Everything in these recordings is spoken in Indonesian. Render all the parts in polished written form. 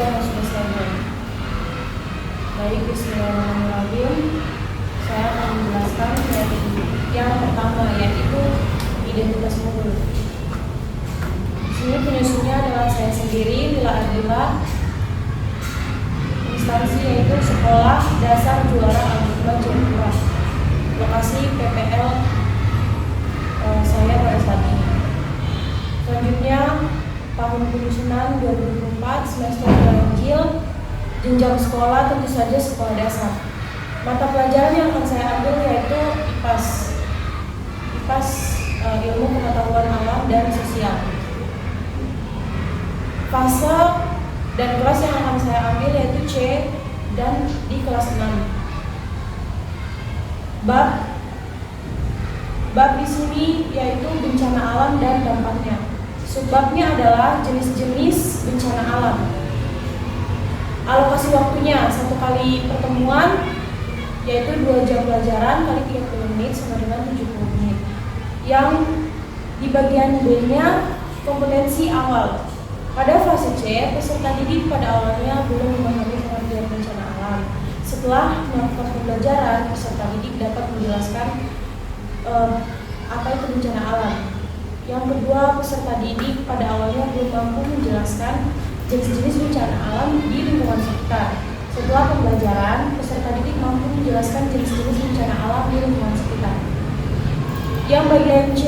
yang sudah saya buat. Baik, bismillahirrahmanirrahim. Saya akan menjelaskan dari yang pertama, yaitu identitas modul. Di sini penyusunnya adalah saya sendiri, Lila Ardila. Instansi yaitu Sekolah Dasar Juara Al-Hikmah Jayapura. Lokasi PPL saya pada saat ini. Selanjutnya tahun penyusunan 2024 semester ganjil, jenjang sekolah tentu saja sekolah dasar. Mata pelajaran yang akan saya ambil yaitu IPAS, ilmu pengetahuan alam dan sosial. Fase dan kelas yang akan saya ambil yaitu C dan di kelas 6. Bab di sini yaitu bencana alam dan dampaknya. Subbabnya adalah jenis-jenis bencana alam. Alokasi waktunya 1 kali pertemuan yaitu 2 jam pelajaran kali 30 menit sama dengan 70 menit. Yang di bagian B-nya kompetensi awal. Pada fase C, peserta didik pada awalnya belum memahami pengertian bencana alam. Setelah melakukan pembelajaran, peserta didik dapat menjelaskan apa itu bencana alam. Yang kedua, peserta didik pada awalnya belum mampu menjelaskan jenis-jenis bencana alam di lingkungan sekitar. Setelah pembelajaran, peserta didik mampu menjelaskan jenis-jenis bencana alam di lingkungan sekitar. Yang bagian C,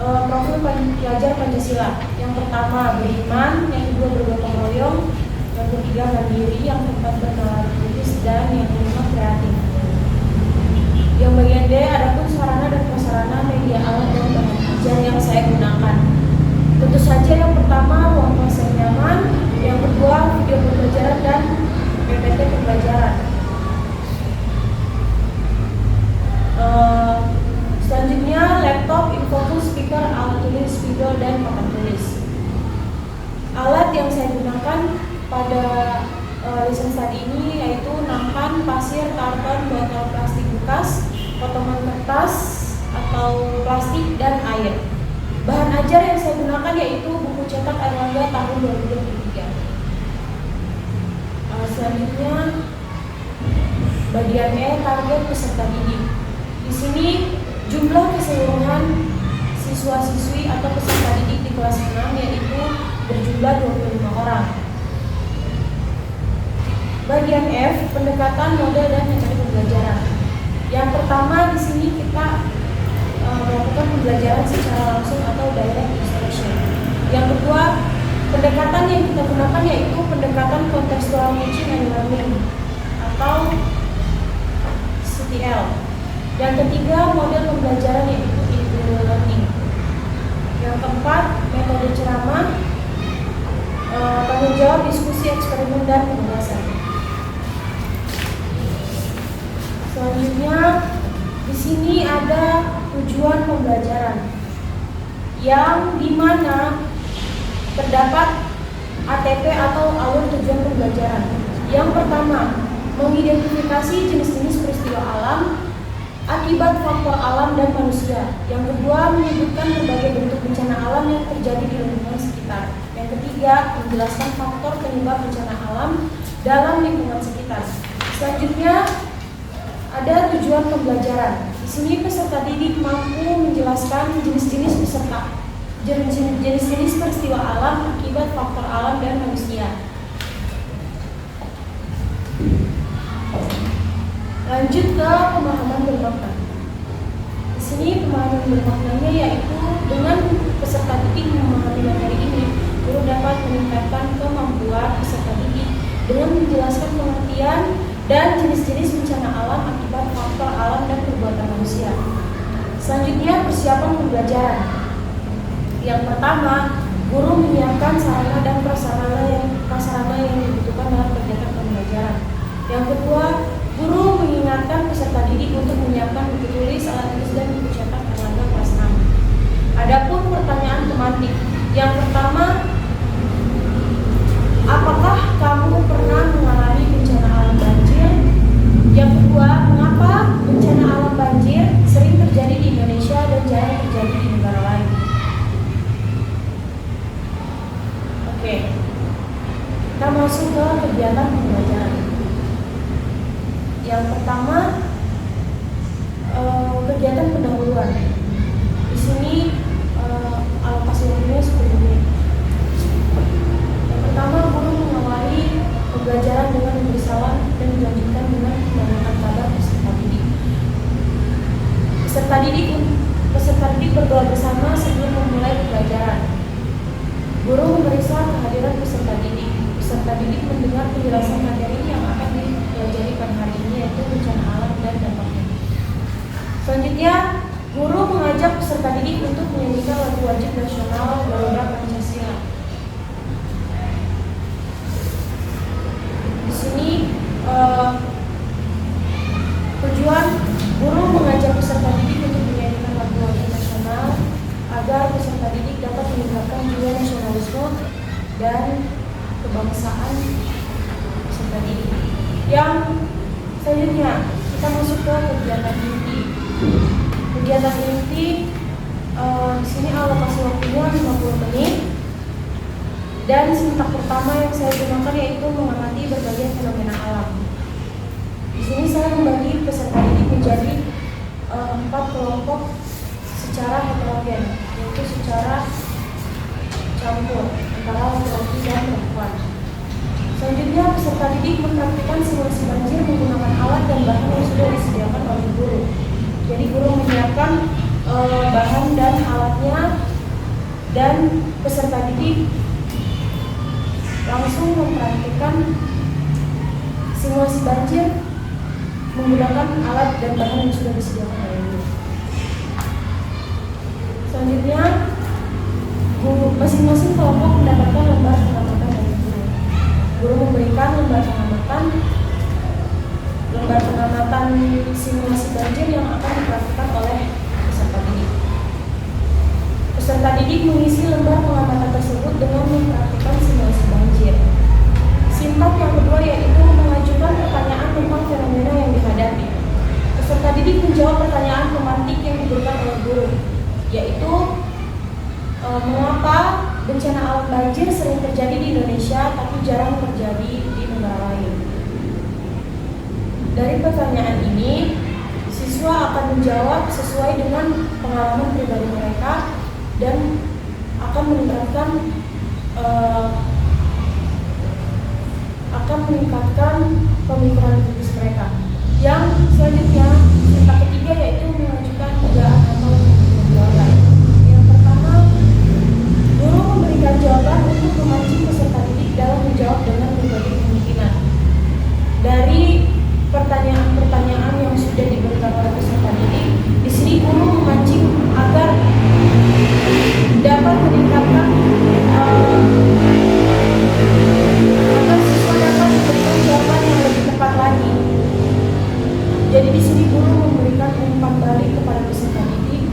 profil pelajar Pancasila. Yang pertama beriman, yang kedua bergotong royong, yang ketiga mandiri, yang keempat bernalar kritis, dan yang kelima kreatif. Yang bagian D, adapun sarana dan prasarana media alat dan bahan ajar yang saya gunakan. Tentu saja yang pertama ruang kelas yang nyaman, yang kedua video pembelajaran dan PPT pembelajaran. Selanjutnya laptop, infocus, speaker, alat tulis, spidol, dan papan tulis. Alat yang saya gunakan pada lesson study ini yaitu nampan, pasir, karton, botol plastik bekas, potongan kertas atau plastik, dan air. Bahan ajar yang saya gunakan yaitu buku cetak Erlangga tahun 2023. Selanjutnya bagian E, target peserta didik. Di sini jumlah keseluruhan siswa-siswi atau peserta didik di kelas 6 yaitu berjumlah 25 orang. Bagian F, pendekatan, model, dan metode pembelajaran. Yang pertama di sini kita melakukan pembelajaran secara langsung atau direct instruction. Yang kedua, pendekatan yang kita gunakan yaitu pendekatan contextual teaching and learning atau CTL. Yang ketiga, model pembelajaran yaitu individual learning. Yang keempat, metode ceramah, tanggung jawab, diskusi, eksperimen, dan pembahasan. Selanjutnya di sini ada tujuan pembelajaran yang dimana terdapat ATP atau alur tujuan pembelajaran. Yang pertama, mengidentifikasi jenis-jenis peristiwa alam, akibat faktor alam dan manusia. Yang kedua, menyebutkan berbagai bentuk bencana alam yang terjadi di lingkungan sekitar. Yang ketiga, menjelaskan faktor penyebab bencana alam dalam lingkungan sekitar. Selanjutnya ada tujuan pembelajaran. Di sini peserta didik mampu menjelaskan jenis-jenis peristiwa alam, akibat faktor alam dan manusia. Lanjut ke pemahaman bermakna. Di sini pemahaman bermaknanya yaitu dengan peserta didik memahami materi ini, guru dapat meningkatkan kemampuan peserta didik dengan menjelaskan pengertian dan jenis-jenis bencana alam, akibat faktor alam dan perbuatan manusia. Selanjutnya persiapan pembelajaran. Yang pertama, guru menyiapkan sarana dan prasarana yang dibutuhkan dalam kegiatan pembelajaran. Yang kedua, guru mengingatkan peserta didik untuk menyiapkan buku tulis, alat tulis, dan buku cetak Erlangga kelas 6. Adapun pertanyaan tematik. Yang pertama, apakah kamu pernah mengalami bencana alam banjir? Yang kedua, mengapa bencana alam banjir sering terjadi di Indonesia dan jarang terjadi di negara lain? Oke. Kita masuk ke kegiatan pembelajaran. Yang pertama, kegiatan pendahuluan. Di sini alokasi waktunya 10 menit. Yang pertama, guru mengawali pembelajaran dengan memberi salam dan dilanjutkan dengan menanyakan kabar peserta didik. Peserta didik berdoa bersama sebelum memulai pembelajaran. Guru memeriksa kehadiran peserta didik. Peserta didik mendengar penjelasan materi yang akan dipelajari pada hari ini, yaitu bencana alam dan dampaknya. Selanjutnya, guru mengajak peserta didik untuk menyanyikan lagu wajib nasional Garuda Pancasila. Di sini tujuan guru mengajak peserta didik untuk menyanyikan lagu wajib nasional agar peserta didik dapat meningkatkan jiwa nasionalisme dan kebangsaan peserta didik. Yang selanjutnya kita masuk ke kegiatan inti. Kegiatan inti di sini alokasi waktunya 50 menit. Dan sintak pertama yang saya gunakan yaitu mengamati berbagai fenomena alam. Di sini saya membagi peserta didik menjadi 4 kelompok secara heterogen, yaitu secara campur antara laki-laki dan perempuan. Selanjutnya, peserta didik mempraktikkan simulasi banjir menggunakan alat dan bahan yang sudah disediakan oleh guru. Jadi guru menyiapkan bahan dan alatnya, dan peserta didik langsung mempraktikkan simulasi banjir menggunakan alat dan bahan yang sudah disediakan oleh guru. Selanjutnya, masing-masing kelompok mendapatkan lembar pengamatan dari guru. Guru memberikan lembar pengamatan simulasi banjir yang akan dipraktikkan oleh peserta didik. Peserta didik mengisi lembar pengamatan tersebut dengan mempraktikkan simulasi banjir. Sintak yang kedua yaitu mengajukan pertanyaan tentang fenomena yang dihadapi. Peserta didik menjawab pertanyaan pemantik yang diberikan oleh guru, yaitu mengapa bencana alam banjir sering terjadi di Indonesia tapi jarang terjadi di negara lain. Dari pertanyaan ini, siswa akan menjawab sesuai dengan pengalaman pribadi mereka dan akan meningkatkan pemikiran kritis mereka. Yang selanjutnya, sintak ketiga yaitu mengajukan dugaan atau jawaban. Yang pertama, guru memberikan jawaban untuk memancing peserta didik dalam menjawab dengan berbagai kemungkinan. Dari pertanyaan-pertanyaan yang sudah diberikan oleh peserta didik, di sini guru memancing agar dapat meningkatkan agar siswa dapat memberikan jawaban yang lebih tepat lagi. Jadi di sini guru memberikan umpan balik kepada peserta didik.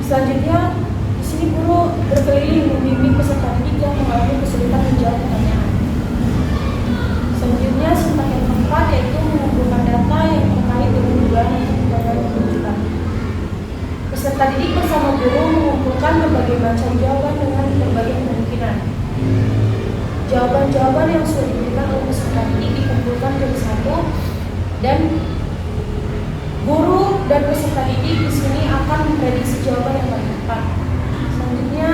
Selanjutnya, di sini guru berkeliling membimbing peserta didik yang mengalami kesulitan menjawab pertanyaan. Selanjutnya, sintak yang keempat yaitu mengumpulkan data yang terkait dengan dugaan untuk mendapat rujukan. Peserta didik bersama guru mengumpulkan berbagai macam jawaban dengan berbagai kemungkinan. Jawaban-jawaban yang sudah diberikan oleh peserta didik dikumpulkan jadi satu, dan guru dan peserta didik di sini akan memprediksi jawaban yang paling tepat. Selanjutnya,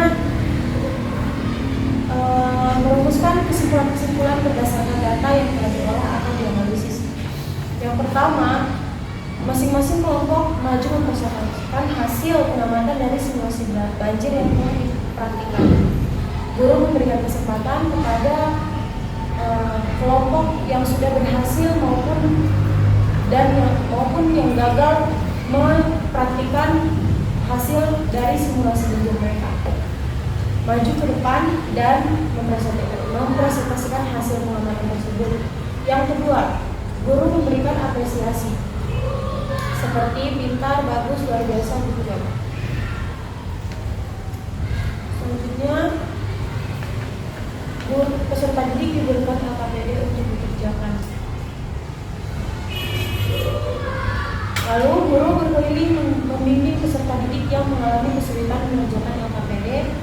merumuskan kesimpulan-kesimpulan berdasarkan data yang telah diolah atau dianalisis. Yang pertama, masing-masing kelompok maju mempresentasikan hasil pengamatan dari simulasi banjir yang telah dipraktikkan. Guru memberikan kesempatan kepada kelompok yang sudah berhasil maupun yang gagal mempraktikkan hasil dari simulasi banjir mereka maju ke depan dan mempresentasikan hasil pengamatan tersebut. Yang kedua, guru memberikan apresiasi seperti pintar, bagus, luar biasa, gitu. Selanjutnya, peserta didik diberikan LKPD untuk dikerjakan. Lalu guru berkeliling membimbing peserta didik yang mengalami kesulitan mengerjakan LKPD.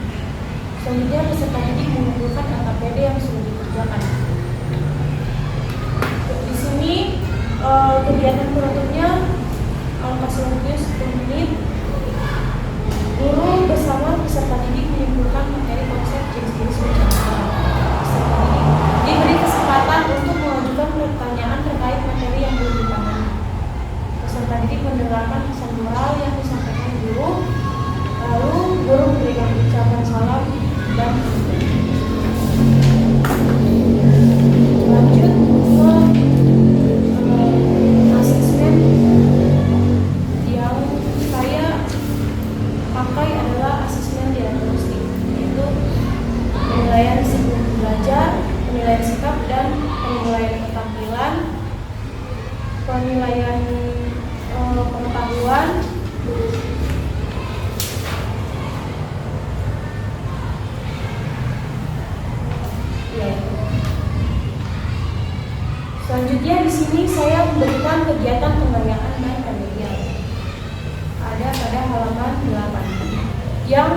Selanjutnya, peserta didik mengumpulkan LKPD yang sudah dikerjakan. kegiatan penutupnya alokasi waktunya 10 menit. Guru bersama peserta didik menyimpulkan materi konsep jenis-jenis bencana alam. Peserta didik diberi kesempatan untuk mengajukan pertanyaan terkait materi yang belum dipahami. Peserta didik mendengarkan pesan moral yang disampaikan guru, lalu guru memberikan ucapan salam dan lanjut ke asesmen. Yang saya pakai adalah asesmen diagnostik, yaitu penilaian risiko belajar, penilaian sikap dan penilaian keterampilan, penilaian pengetahuan, selanjutnya di sini saya memberikan kegiatan pengayaan dan remedial. Ada pada halaman 8. Yang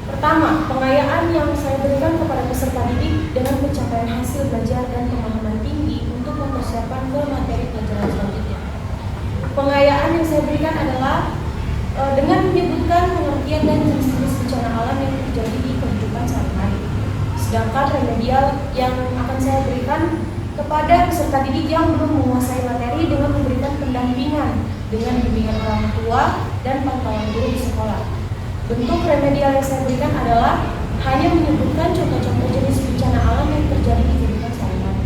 pertama, pengayaan yang saya berikan kepada peserta didik dengan pencapaian hasil belajar dan pemahaman tinggi untuk mempersiapkan ke materi pelajaran selanjutnya. Pengayaan yang saya berikan adalah dengan menyebutkan pengertian dan jenis-jenis bencana alam yang terjadi di kehidupan sehari-hari. Sedangkan remedial yang akan saya berikan kepada peserta didik yang belum menguasai materi dengan memberikan pendampingan dengan bimbingan orang tua dan pantauan guru di sekolah. Bentuk remedial yang saya berikan adalah hanya menyebutkan contoh-contoh jenis bencana alam yang terjadi di kehidupan sehari-hari.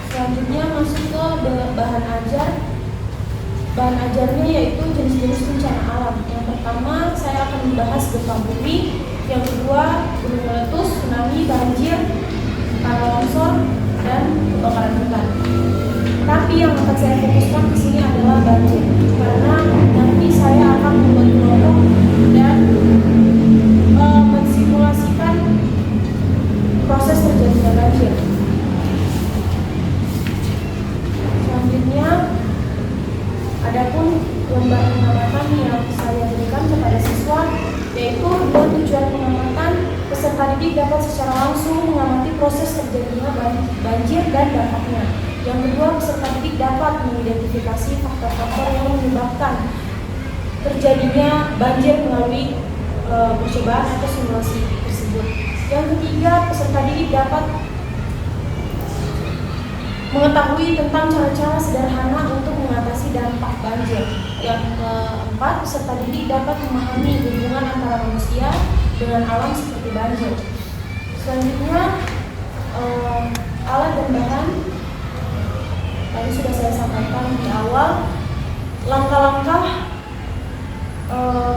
Selanjutnya masuk ke bahan ajar. Bahan ajarnya yaitu jenis-jenis bencana alam. Yang pertama saya akan membahas gempa bumi, yang kedua gunung meletus, tsunami, banjir, tanah longsor, dan kebakaran hutan. Tapi yang akan saya fokuskan di sini adalah banjir, karena nanti saya akan membuat kelompok dan mensimulasikan proses terjadinya banjir. Selanjutnya, adapun lembar pengamatan yang saya berikan kepada siswa, yaitu dengan tujuan pengamatan, peserta didik dapat secara langsung mengamati proses terjadinya banjir dan dampaknya. Yang kedua, peserta didik dapat mengidentifikasi faktor-faktor yang menyebabkan terjadinya banjir melalui percobaan atau simulasi tersebut. Yang ketiga, peserta didik dapat mengetahui tentang cara-cara sederhana untuk mengatasi dampak banjir. Yang keempat, peserta didik dapat memahami hubungan antara manusia dengan alam seperti banjir. Selanjutnya, alat dan bahan. Tadi sudah saya sampaikan di awal. Langkah-langkah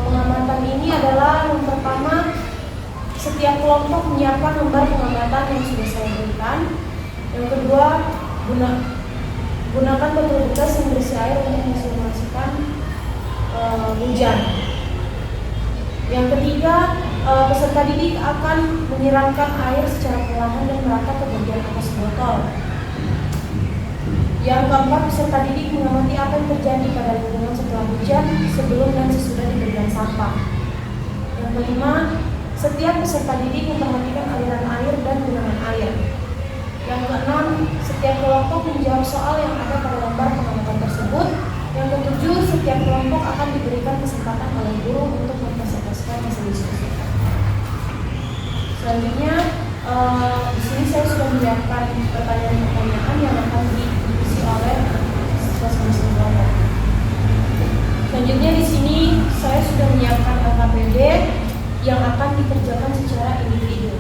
pengamatan ini adalah yang pertama, setiap kelompok menyiapkan lembar pengamatan yang sudah saya berikan. Yang kedua, gunakan botol bekas yang berisi air untuk mensimulasikan hujan. Yang ketiga, peserta didik akan menyiramkan air secara perlahan dan merata ke bagian atas botol. Yang keempat, peserta didik mengamati apa yang terjadi pada lingkungan setelah hujan, sebelum dan sesudah diberikan sampah. Yang kelima, setiap peserta didik memperhatikan aliran air dan genangan air. Yang keenam, setiap kelompok menjawab soal yang ada pada lembar pengamatan tersebut. Yang ketujuh, setiap kelompok akan diberikan kesempatan oleh guru untuk mempresentasikan hasil diskusi. Selanjutnya, di sini saya sudah menyiapkan pertanyaan-pertanyaan yang akan diisi oleh siswa masing-masing kelompok. Selanjutnya di sini saya sudah menyiapkan LKPD yang akan dikerjakan secara individu.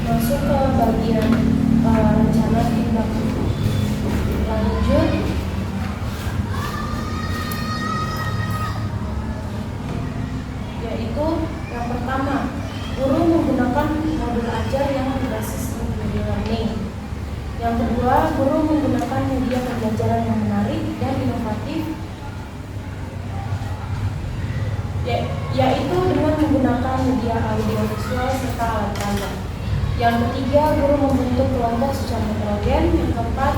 Masuk ke bagian rencana tindak lanjut. Yaitu yang pertama, guru menggunakan modul ajar yang berbasis video learning. Yang kedua, guru menggunakan media pembelajaran yang menarik dan inovatif, yaitu dengan menggunakan media audiovisual serta alat peraga. Yang ketiga, guru membentuk kelompok secara heterogen. Yang keempat,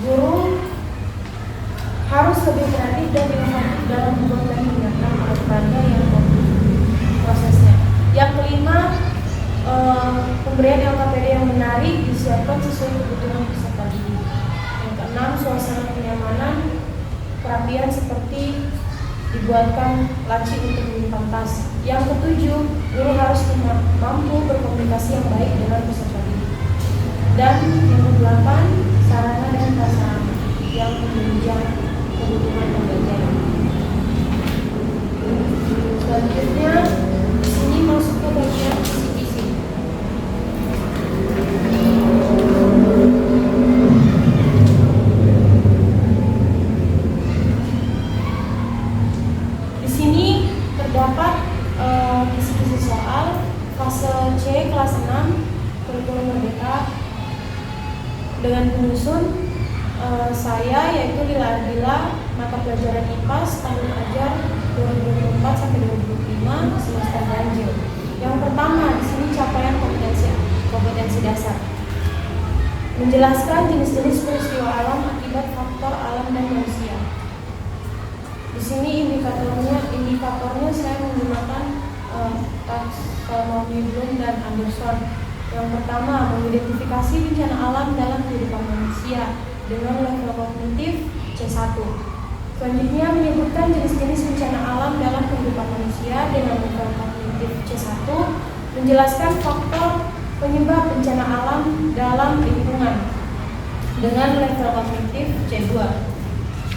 guru harus lebih kreatif dan inovatif dalam membuat dan menyiapkan alat peraga yang prosesnya. Yang kelima, pemberian LKPD yang menarik disiapkan sesuai kebutuhan peserta didik. Yang keenam, suasana kenyamanan, kerapian seperti dibuatkan laci untuk menyimpan tas. Yang ketujuh, guru harus mampu berkomunikasi yang baik dengan peserta didik. Dan yang kedelapan, sarana dan prasarana yang menunjang kebutuhan pembelajaran. Selanjutnya, di sini masuk ke bagian kisi-kisi. Di sini terdapat kisi-kisi soal fase C kelas 6 kurikulum merdeka dengan penyusun saya yaitu Lila Ardila, mata pelajaran IPAS tahun ajar 2024 sampai 2025 semester ganjil. Yang pertama di sini capaian kompetensi dasar. Menjelaskan jenis-jenis peristiwa alam akibat faktor alam dan manusia. Di sini indikatornya saya menggunakan Salomon Bloom dan Anderson. Yang pertama, mengidentifikasi bencana alam dalam kehidupan manusia dengan level kognitif C1. Selanjutnya, menyebutkan jenis-jenis bencana alam dalam kehidupan manusia dengan level kognitif C1. Menjelaskan faktor penyebab bencana alam dalam lingkungan dengan level kognitif C2.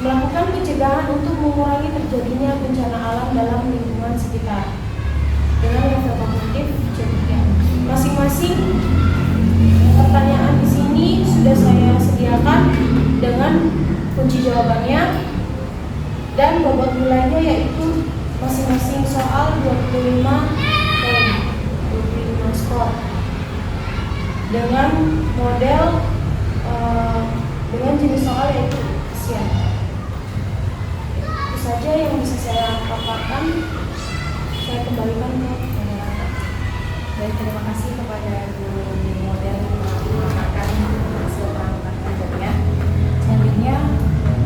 Melakukan pencegahan untuk mengurangi terjadinya bencana alam dalam lingkungan sekitar dengan level kognitif C3. Masing-masing pertanyaan di sini sudah saya sediakan dengan kunci jawabannya dan bobot nilainya yaitu masing-masing soal 25 poin, 25 skor dengan model dengan jenis soal yaitu kesian. Itu saja yang bisa saya paparkan. Saya kembalikan ke moderator. Baik, terima kasih kepada guru model mengatakan hasil pengajarannya. Selanjutnya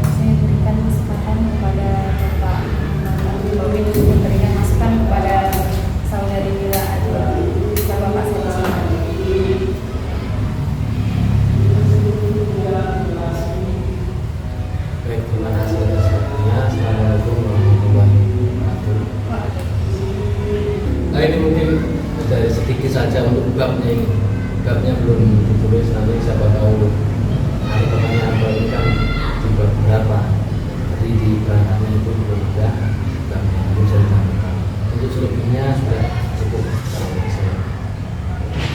saya berikan kesempatan kepada Bapak Bobin untuk memberikan masukan kepada saudari Lila Ardila. Bapak Sesi. Baik, terima kasih atas waktunya. Assalamualaikum warahmatullahi wabarakatuh. Nah, ini mungkin dari sedikit saja untuk babnya ini. Babnya belum ditulis, nanti siapa tahu hari pertanyaan ini kan di bab berapa. Jadi di berangkatnya itu belum ada babnya, belum bisa ditambahkan. Untuk selebihnya sudah cukup sampai saya.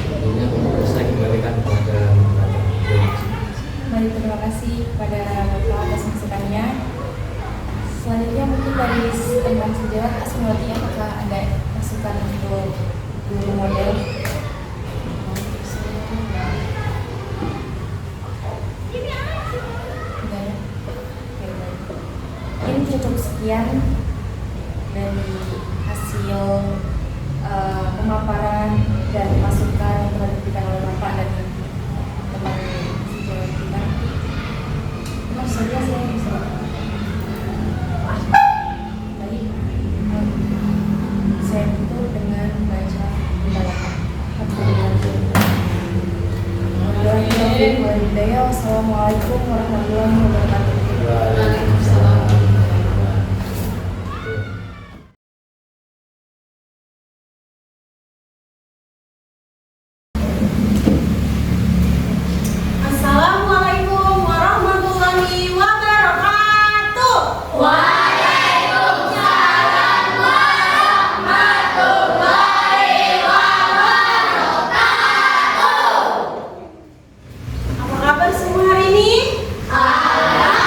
Selebihnya kemudian saya kembalikan kepada moderator. Baik, terima kasih kepada Bapak atas masukannya. Selanjutnya mungkin dari teman sejawat Asmawati, apakah ada masukan untuk guru model? Ini cukup sekian dari hasil pemaparan dan masukan yang telah diberikan oleh Bapak dan teman sejawat kita. Tentu saja saya bisa. Baik, saya tutup dengan baca pendalaman. Wassalamualaikum warahmatullahi wabarakatuh. Waalaikumsalam. Assalamualaikum warahmatullahi wabarakatuh. Waalaikumsalam warahmatullahi wabarakatuh. Apa kabar semua hari ini? Alhamdulillah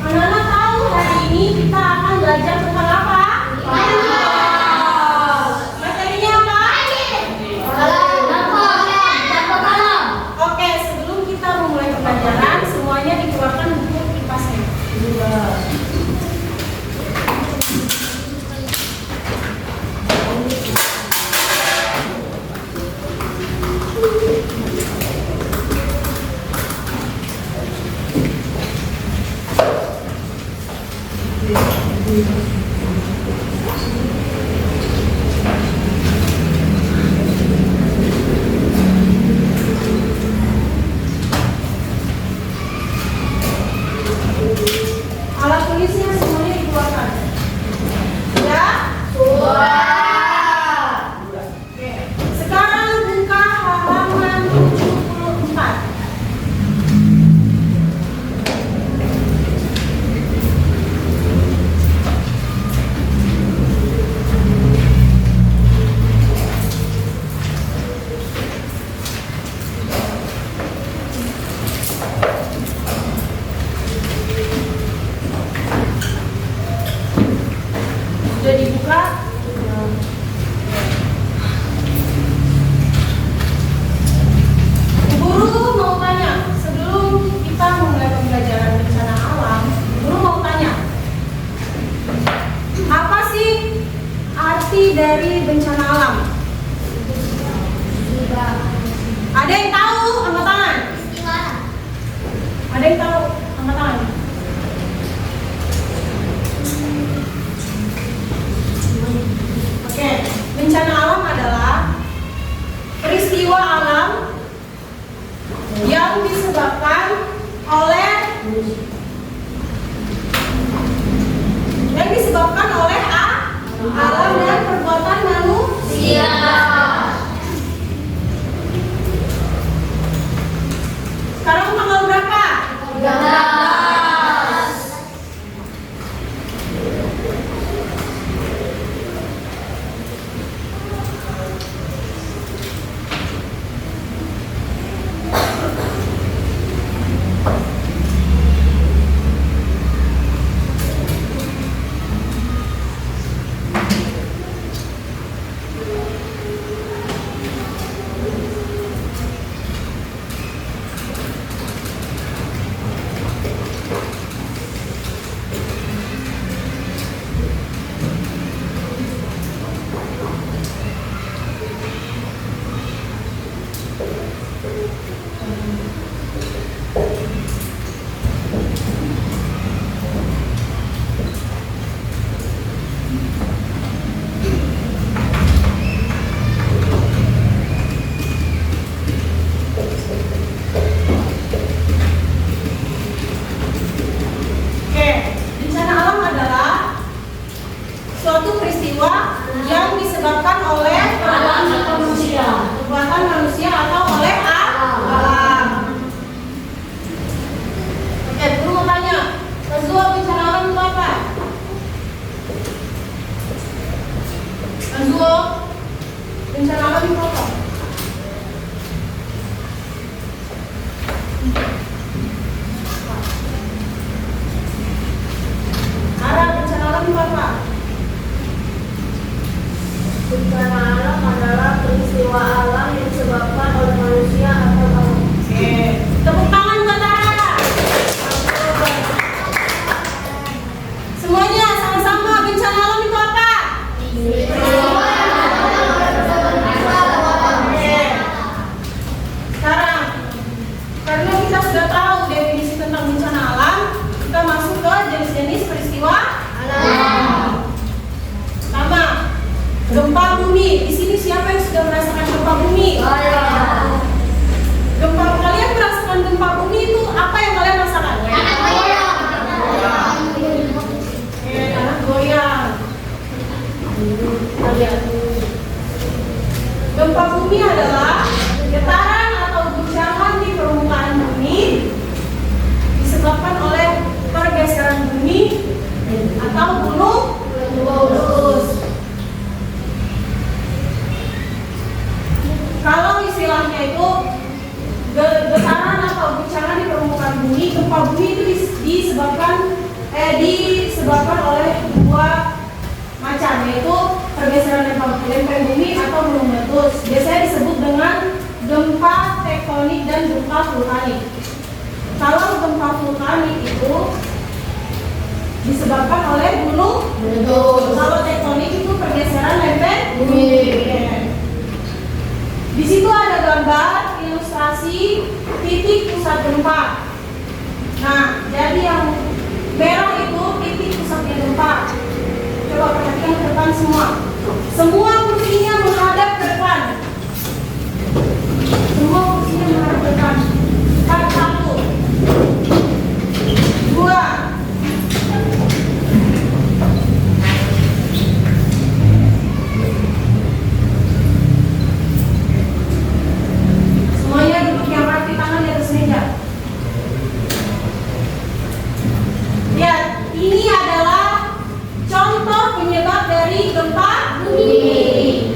Anak-anak tahu hari ini kita akan belajar tentang apa? Materinya apa? Oke, sebelum kita memulai pembelajaran, semuanya dikeluarkan buku kipasnya. Alat tulisnya semuanya dikeluarkan. Ya? Oke. Sekarang buka halaman 74. Sudah dibuka? Guru mau tanya, sebelum kita memulai pembelajaran bencana alam, guru mau tanya, apa sih arti dari bencana alam? Ada yang tahu? Angkat tangan. Ada yang tahu? Angkat tangan. Oke, bencana alam adalah peristiwa alam yang disebabkan oleh alam dan perbuatan manusia. Sekarang tanggal berapa? 13. Suatu peristiwa yang disebabkan oleh perbuatan manusia atau oleh alam. Oke, guru mau tanya, Nazwa, bencana alam itu apa? Nazwa, bencana alam itu apa? Ara, bencana alam itu apa? Bencana alam adalah peristiwa alam yang disebabkan oleh manusia atau alam. Oke, tepuk tangan buat Ara. Semuanya sama-sama, bencana alam itu apa? Oke. Sekarang, karena kita sudah tahu definisi tentang bencana alam, kita masuk ke jenis-jenis peristiwa alam. Pertama, gempa bumi. Di sini siapa yang sudah merasakan gempa bumi? Gempa, kalian merasakan gempa disebabkan oleh dua macam, yaitu pergeseran lempeng bumi atau gunung meletus. Biasanya disebut dengan gempa tektonik dan gempa vulkanik. Kalau gempa vulkanik itu disebabkan oleh gunung meletus. Kalau tektonik itu pergeseran lempeng bumi. Di situ ada gambar ilustrasi titik pusat gempa. Nah, jadi yang merah itu titik pusatnya gempa. Coba perhatikan ke depan semua. Semua kursinya menghadap ke depan. Semua kursinya menghadap ke depan. 1, 2. Semuanya duduk yang rapi, tangan di atas meja. Lihat, ini adalah contoh penyebab dari gempa bumi.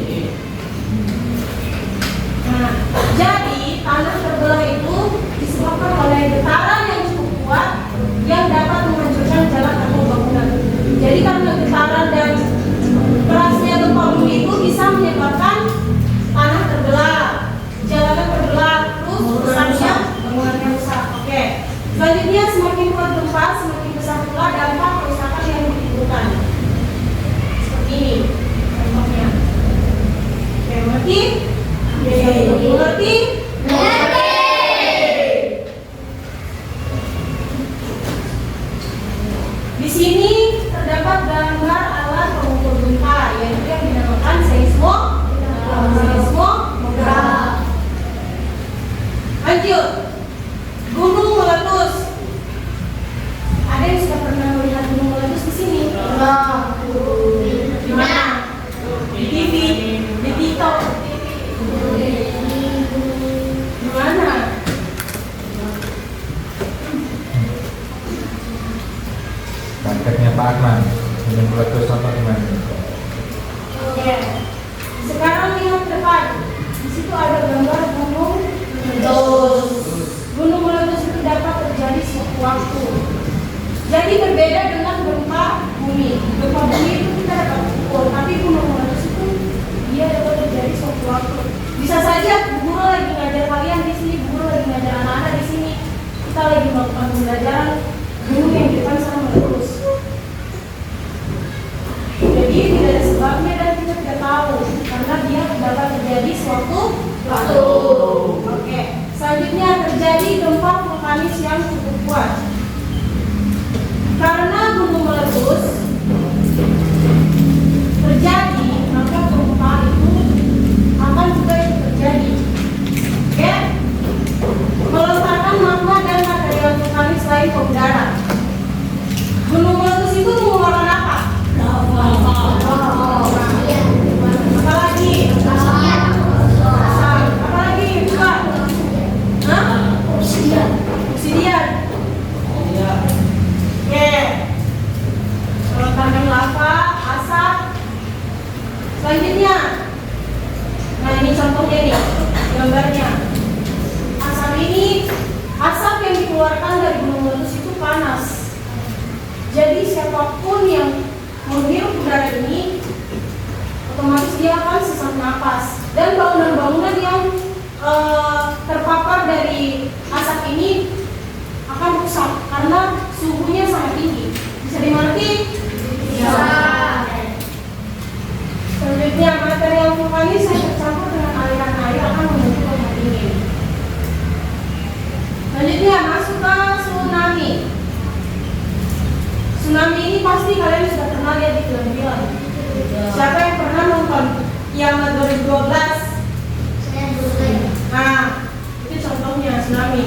Nah, jadi tanah terbelah itu disebabkan oleh getaran yang cukup kuat yang dapat menghancurkan jalan atau bangunan. Jadi karena getaran dan kerasnya gempa bumi itu bisa menyebabkan tanah terbelah, jalanan terbelah, terus rusaknya bangunannya rusak. Oke. Selanjutnya, semakin kuat gempa, semakin besar pula dampak kerusakan yang ditimbulkan. Seperti ini contohnya. Oke, mengerti? Mengerti? Di sini terdapat gambar alat pengukur gempa, yaitu yang dinamakan seismograf. Lanjut, gunung meletus. Ada yang sudah pernah melihat gunung meletus di sini? Di mana? Di TV, di TikTok. Di mana? Prakteknya Pak Akman, gunung meletus apa gimana? Oke. Sekarang lihat depan. Di situ ada gambar gunung meletus. Gunung meletus itu dapat terjadi sewaktu-waktu. Jadi berbeda dengan gempa bumi. Gempa bumi itu kita dapat ukur, tapi gunung meletus itu dia dapat terjadi sewaktu-waktu. Bisa saja guru lagi ngajar kalian di sini, guru lagi ngajar anak-anak di sini. Kita lagi melakukan pembelajaran, gunung yang di depan sana meletus. Jadi tidak ada sebabnya dan kita tidak tahu karena dia dapat terjadi sewaktu-waktu. Oke. Selanjutnya terjadi gempa vulkanis yang cukup kuat. Karena gunung meletus terjadi, maka gempa itu akan juga terjadi. Oke? Melontarkan magma dan material vulkanis lain ke udara. Gunung meletus itu mengeluarkan apa? Apalagi? Apalagi? Bukan? Obsidian. Oke. Melontarkan lava, asap. Selanjutnya. Nah, ini contohnya nih, gambarnya. Asap yang dikeluarkan dari gunung meletus itu panas. Jadi siapapun yang menghirup udara ini otomatis dia akan sesak napas, dan bangunan-bangunan yang terpapar dari asap ini akan rusak karena suhunya sangat tinggi. Bisa dimengerti? Bisa. Selanjutnya, material vulkanis yang tercampur dengan aliran air akan membentuk ombak dingin. Selanjutnya masuk ke tsunami. Tsunami ini pasti kalian sudah pernah lihat di film-film. Siapa yang pernah nonton yang 2012? Nah, itu contohnya tsunami.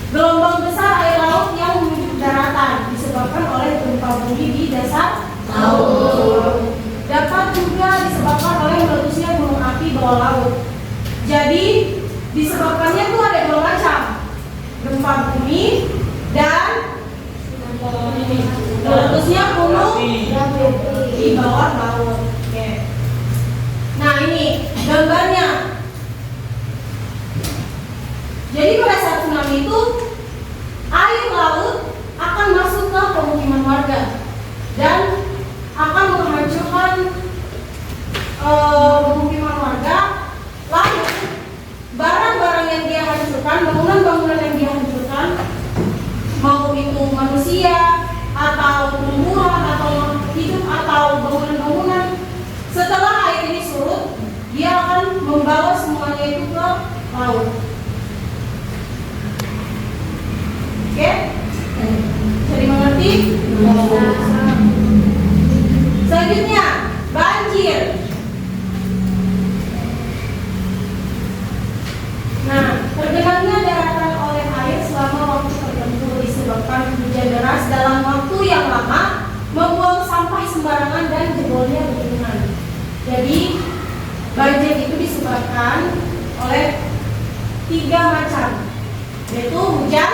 Gelombang besar air laut yang menuju daratan disebabkan oleh gempa bumi di dasar laut. Dapat juga disebabkan oleh meletusnya gunung api bawah laut. Jadi disebabkannya itu ada dua macam, gempa bumi dan meletusnya gunung di bawah laut. Oke. Nah, ini gambarnya. Jadi pada saat tsunami itu air laut akan masuk ke pemukiman warga. Selanjutnya, banjir. Nah, tergenangnya daratan oleh air selama waktu tertentu disebabkan hujan deras dalam waktu yang lama, membuang sampah sembarangan dan jebolnya bendungan. Jadi, banjir itu disebabkan oleh 3 macam, yaitu hujan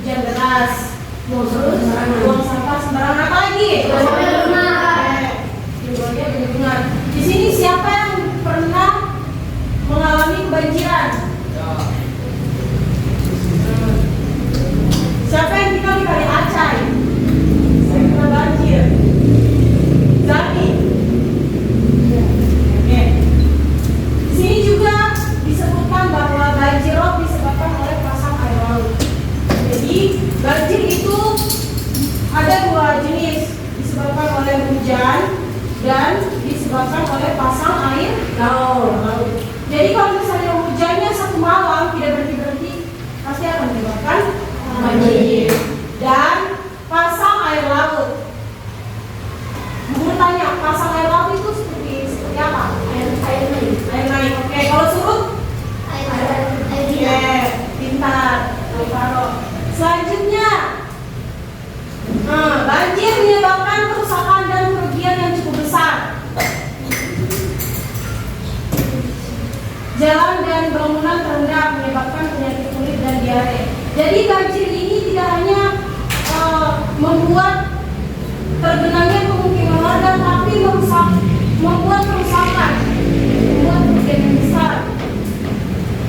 deras, terus buang sampah sembarangan, apa lagi? Jebolnya bendungan. Di sini siapa yang pernah mengalami kebanjiran? Siapa yang tinggal di Kali Acai? Saya pernah banjir. Zaki. Oke. Di sini juga disebutkan bahwa banjir rob disebabkan oleh pasang air laut. Jadi banjir itu ada 2 jenis, disebabkan oleh hujan dan disebabkan oleh pasang air laut. Jadi kalau misalnya hujannya 1 malam tidak berhenti-berhenti, pasti akan menyebabkan banjir. Dan pasang air laut. Guru tanya, pasang air laut itu seperti apa? Air naik. Oke, kalau surut? Oke, pintar. Selanjutnya, banjir menyebabkan kerusakan dan kerugian yang cukup besar. Jalan dan bangunan terendam menyebabkan penyakit kulit dan diare. Jadi banjir ini tidak hanya membuat tergenangnya pemukiman warga, tapi membuat kerusakan, membuat kerugian yang besar.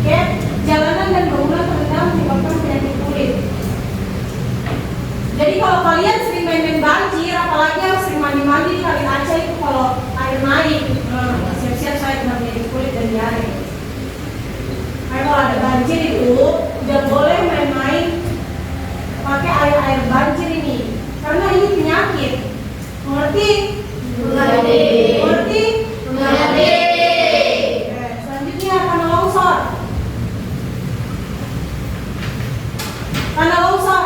Oke, jalanan dan bangunan terendam menyebabkan penyakit kulit. Jadi kalau kalian sering main-main banjir, apalagi yang sering mandi-mandi di Kali Aceh itu kalau air naik, siap-siap saya kena penyakit kulit dan diare. Nah, kalau ada banjir itu tidak boleh main-main pakai air banjir ini, karena ini penyakit. Mengerti? Mengerti? Selanjutnya tanah longsor. Tanah longsor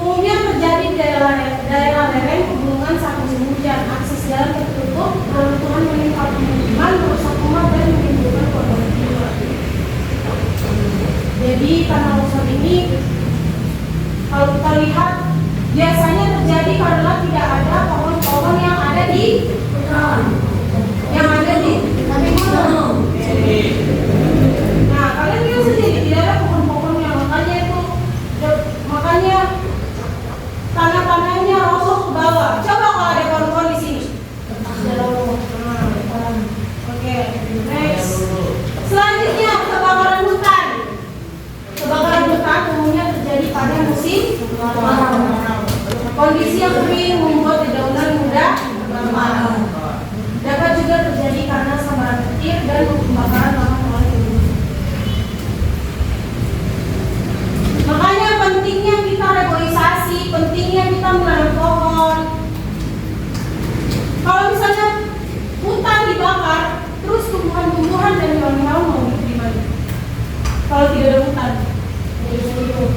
umumnya terjadi di daerah lereng pegunungan saat musim hujan. Akses jalan tertutup, reruntuhan menimpa pemukiman, merusak rumah dan menimbulkan korban jiwa. Jadi tanah longsor ini kalau kita lihat biasanya terjadi karena tidak ada pohon-pohon yang ada di gunung. Nah, kalian lihat sendiri tidak ada pohon-pohonnya, makanya tanah-tanahnya roboh ke bawah. Coba kalau ada pohon-pohon di sini. Oke, next. Selanjutnya kebakaran hutan. Kebakaran hutan umumnya terjadi pada musim kemarau. Kondisi yang kering membuat dedaunan mudah membakar. Dapat juga terjadi karena sambaran petir dan pembakaran lahan oleh gunung. Makanya pentingnya kita reboisasi, pentingnya kita menanam pohon. Kalau misalnya hutan dibakar, terus tumbuhan-tumbuhan dan hewan-hewan mau hidup di mana? Kalau tidak ada hutan, bisa hidup.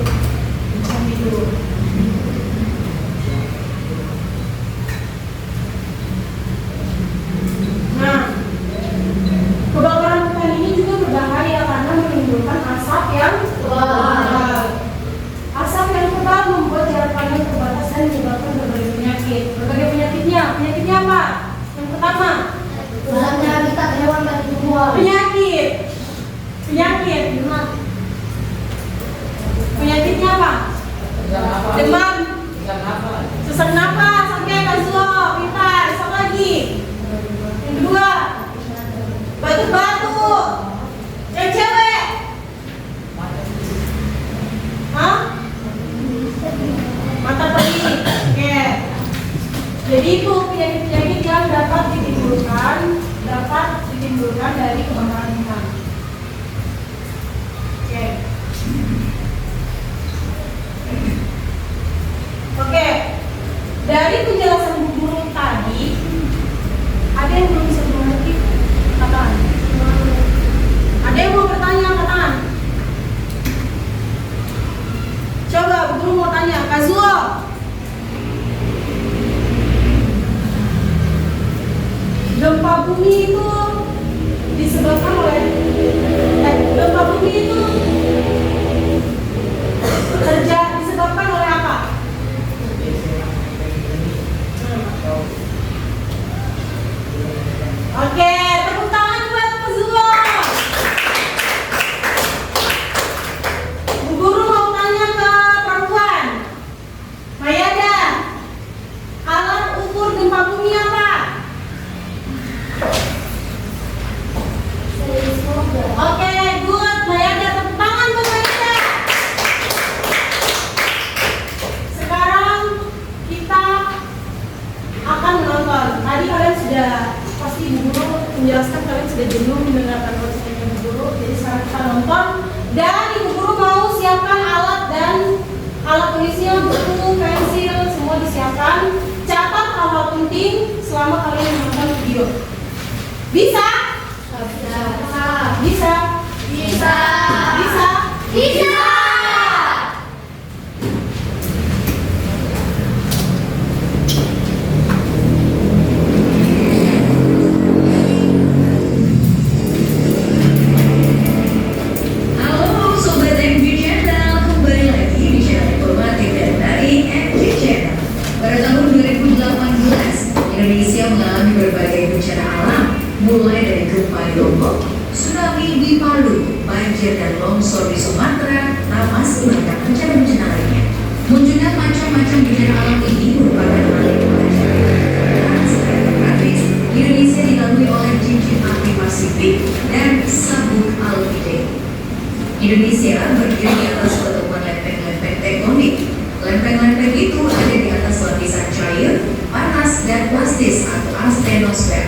Nah, kebakaran hutan ini juga berbahaya karena menimbulkan asap yang tebal. Asap yang tebal membuat jarak pandang terbatas dan menyebabkan berbagai penyakit. Berbagai penyakitnya apa? Yang pertama, Kita hewan dan tumbuhan. penyakit. Penyakitnya apa? Demam, sesak napas, oke, Kazuo, pintar, sok lagi. Yang kedua, batu-batu. Yang cewek, mata pedih. Oke. Jadi itu penyakit-penyakit yang dapat ditimbulkan dari kebakaran hutan. Oke. Dari penjelasan Bu Guru tadi, ada yang belum bisa mengerti? Katakan. Ada yang mau bertanya? Katakan. Coba Bu Guru mau tanya, Kazuo. itu disebabkan oleh gempa bumi itu disebabkan oleh apa? Oke, tepuk tangan buat Pezula. Bu Guru mau tanya ke perempuan. Mayada, alat ukur gempa bumi apa? Oke, good. Mayada, tepuk tangan buat Mayada. Sekarang kita akan menonton. Tadi kalian sudah pasti Bu Guru menjelaskan, kalian sudah jenuh mendengarkan konsepennya Bu Guru. Jadi sekarang kita nonton dan Ibu Guru mau siapkan alat dan alat tulisnya, buku, pensil, semua disiapkan. Catat hal-hal penting selama kalian menonton video. Bisa? Bisa? Bisa. Bisa? Bisa. Halo Sobat MG Channel, kembali lagi di channel informatif dan dari MG Channel. Pada tahun 2018, Indonesia mengalami berbagai bencana alam, mulai dari gempa di Lombok, tsunami di Palu, banjir dan longsor di Sumatera, tak masih banyak bencana-bencana lainnya. Munculnya macam-macam bencana alam ini merupakan hal yang wajar. Karena secara geografis, Indonesia dilalui oleh cincin api Pasifik dan sabuk Alpide. Indonesia berdiri di atas pertemuan lempeng-lempeng tektonik. Lempeng-lempeng itu ada di atas lapisan cair, panas, dan plastis atau astenosfer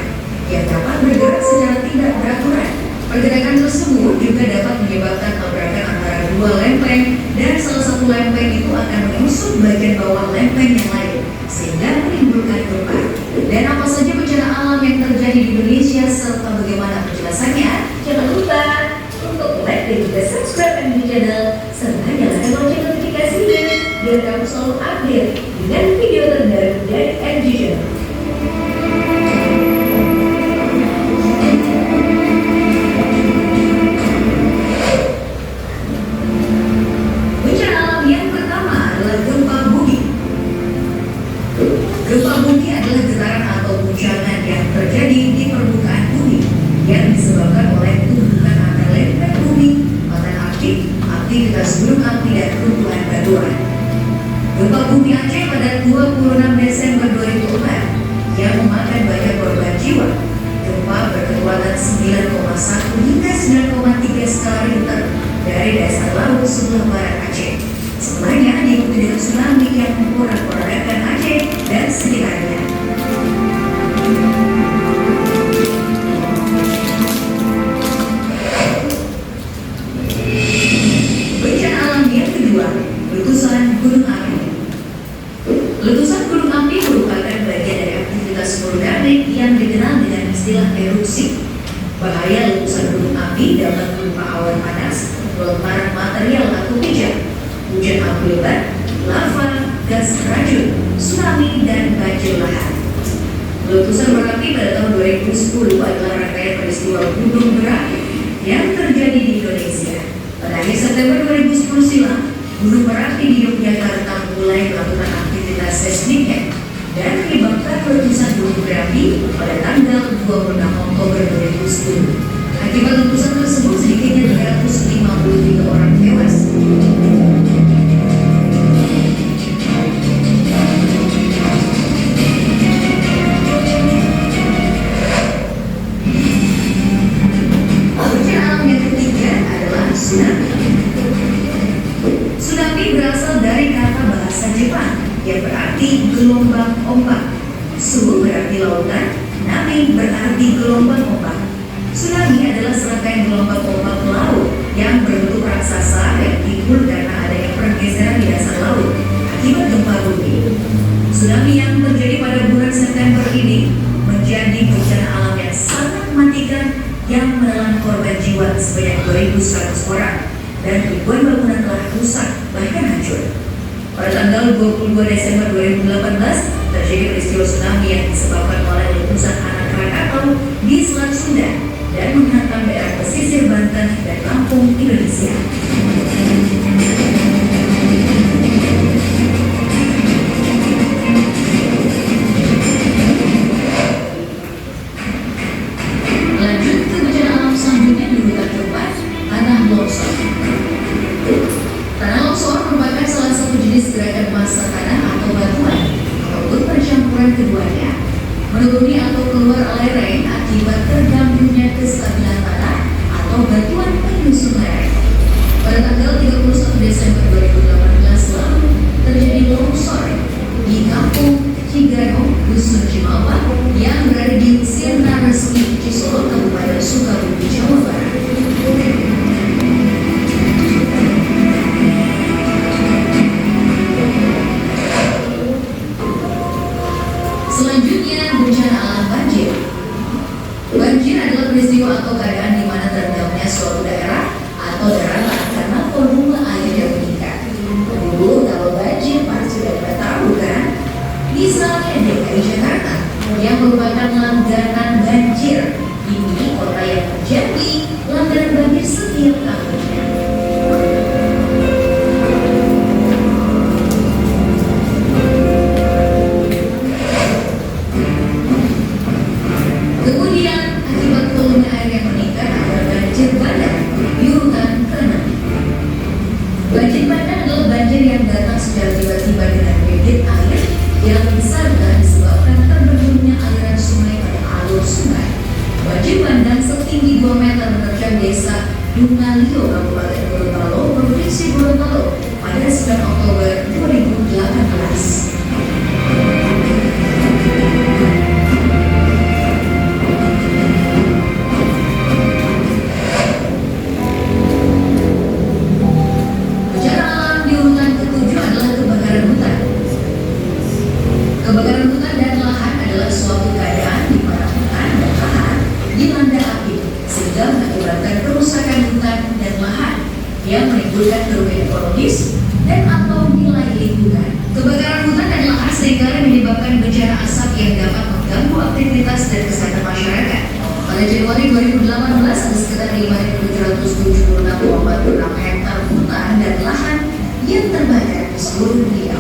yang dapat bergerak secara tidak beraturan. Pergerakan tersebut juga dapat menyebabkan tabrakan antara dua lempeng dan salah satu lempeng itu akan menusuk bagian bawah lempeng yang lain sehingga menimbulkan gempa. Dan apa saja bencana alam yang terjadi di Indonesia serta bagaimana penjelasannya? Jangan lupa untuk like dan juga subscribe MG Channel serta nyalakan lonceng notifikasinya biar kamu selalu update dengan video terbaru dari MG Channel. Bencana alam yang pertama adalah gempa bumi. Gempa bumi adalah getaran atau guncangan yang terjadi di permukaan bumi yang disebabkan oleh tumbukan antar lempeng bumi, matan aktif, aktivitas gunung api dan runtuhan batuan. Gempa bumi Aceh pada 26 Desember 2004 yang memakan banyak korban jiwa. Gempa berkekuatan 9,1 hingga 9,3 skala Richter dari dasar laut sebelah barat Aceh. Setelahnya diikuti dengan tsunami yang memporak-porandakan Aceh dan sekitarnya. Bencana alam yang kedua, letusan gunung api. Letusan gunung api merupakan bagian dari aktivitas vulkanik yang dikenal dengan istilah erupsi. Bahaya letusan gunung api dapat berupa awan panas, lemparan material atau pijar, hujan api lebat, lava, gas racun, tsunami, dan banjir lahar. Letusan berapi pada tahun 2010 adalah rangkaian peristiwa gunung berapi yang terjadi di Indonesia. Pada akhir September 2010 silam, gunung berapi di Yogyakarta mulai melakukan aktivitas seismiknya dan menyebabkan letusan gunung berapi pada tanggal 26 Oktober 2010. Akibat letusan tersebut sedikitnya 353 orang tewas. Bencana alam yang ketiga adalah tsunami. Tsunami berasal dari kata bahasa Jepang yang berarti gelombang ombak. Su berarti lautan, nami berarti gelombang ombak. Tsunami adalah serangkaian gelombang ombak laut yang berbentuk raksasa yang timbul karena adanya pergeseran di dasar laut akibat gempa bumi. Tsunami yang terjadi pada bulan September ini menjadi bencana alam yang sangat mematikan yang menelan korban jiwa sebanyak 2.100 orang dan ribuan bangunan telah rusak bahkan hancur. Pada tanggal 22 Desember 2018 terjadi peristiwa tsunami yang disebabkan oleh letusan anak Krakatau di selatan dan menghantam daerah pesisir Banten dan Lampung, Indonesia. Lanjut ke bencana alam selanjutnya di urutan keempat, tanah longsor. Tanah longsor merupakan salah satu jenis gerakan massa tanah atau batuan ataupun percampuran keduanya, menuruni atau keluar lereng akibat terganggunya kestabilan tanah atau batuan penyusun lereng. Pada tanggal 31 Desember 2018 lalu terjadi longsor di Kampung Cigrego, Dusun Cimawa yang berada di Sirna Resmi Cisolo, Kabupaten Sukabumi, Jawa Barat. Selanjutnya, bencana alam banjir. Banjir adalah peristiwa atau keadaan di mana terendamnya suatu daerah atau daratan karena volume air yang meningkat. Dulu kalau banjir pasti sudah tahu kan? Misalnya DKI Jakarta yang merupakan langganan banjir. Ini kota yang terjadi langganan banjir setiap tahunnya. Kemudian akibat volume air yang meningkat ada banjir bandang di urutan ke-6. Banjir bandang adalah banjir yang datang secara tiba-tiba dengan debit air yang besar dan disebabkan terbentuknya aliran sungai pada alur sungai. Banjir bandang setinggi 2 meter menerjang desa Dungalio, Kabupaten Gorontalo, Provinsi Gorontalo pada 9 Oktober 2018. Bencana alam di urutan ke-7 adalah kebakaran hutan. Kebakaran hutan dan lahan adalah suatu keadaan di mana hutan dan lahan dilanda api sehingga mengakibatkan kerusakan hutan dan lahan yang menimbulkan kerugian ekologis dan atau nilai lingkungan. Kebakaran hutan dan lahan seringkali menyebabkan bencana asap yang dapat mengganggu aktivitas dan kesehatan masyarakat. Pada Januari 2018 ada sekitar 5.776,46 hektar hutan dan lahan yang terbakar di seluruh dunia.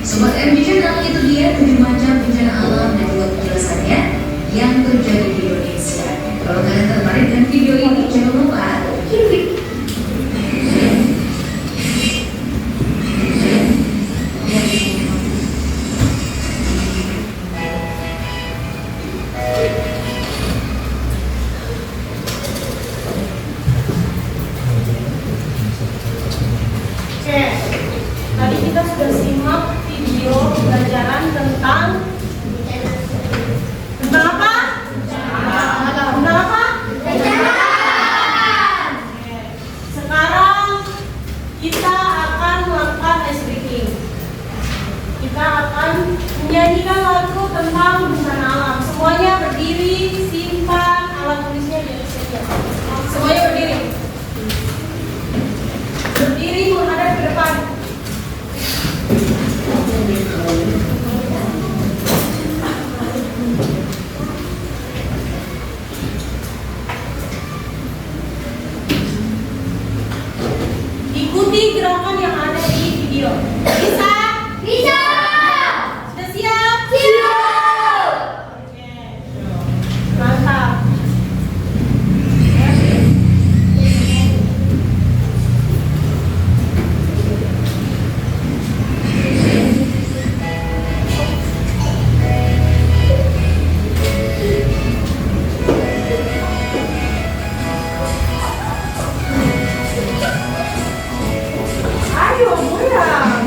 Sobat MG Channel, itu dia 7 macam bencana alam dan juga penjelasannya yang terjadi di Indonesia. Kalau kalian tertarik dengan video ini, jangan lupa klik. Oke, tadi kita sudah simak video pelajaran tentang apa? Tentang apa? Oke. Sekarang kita akan melakukan ice breaking. Kita akan menyanyikan lagu tentang bencana alam. Semuanya berdiri, simpan alat tulisnya di atas meja. Semuanya berdiri. Berdiri menghadap ke depan. Ikuti gerakan yang ada di video. Bisa? Bisa. Sudah siap? Siap. Oke. Mantap. Ayo, mulai.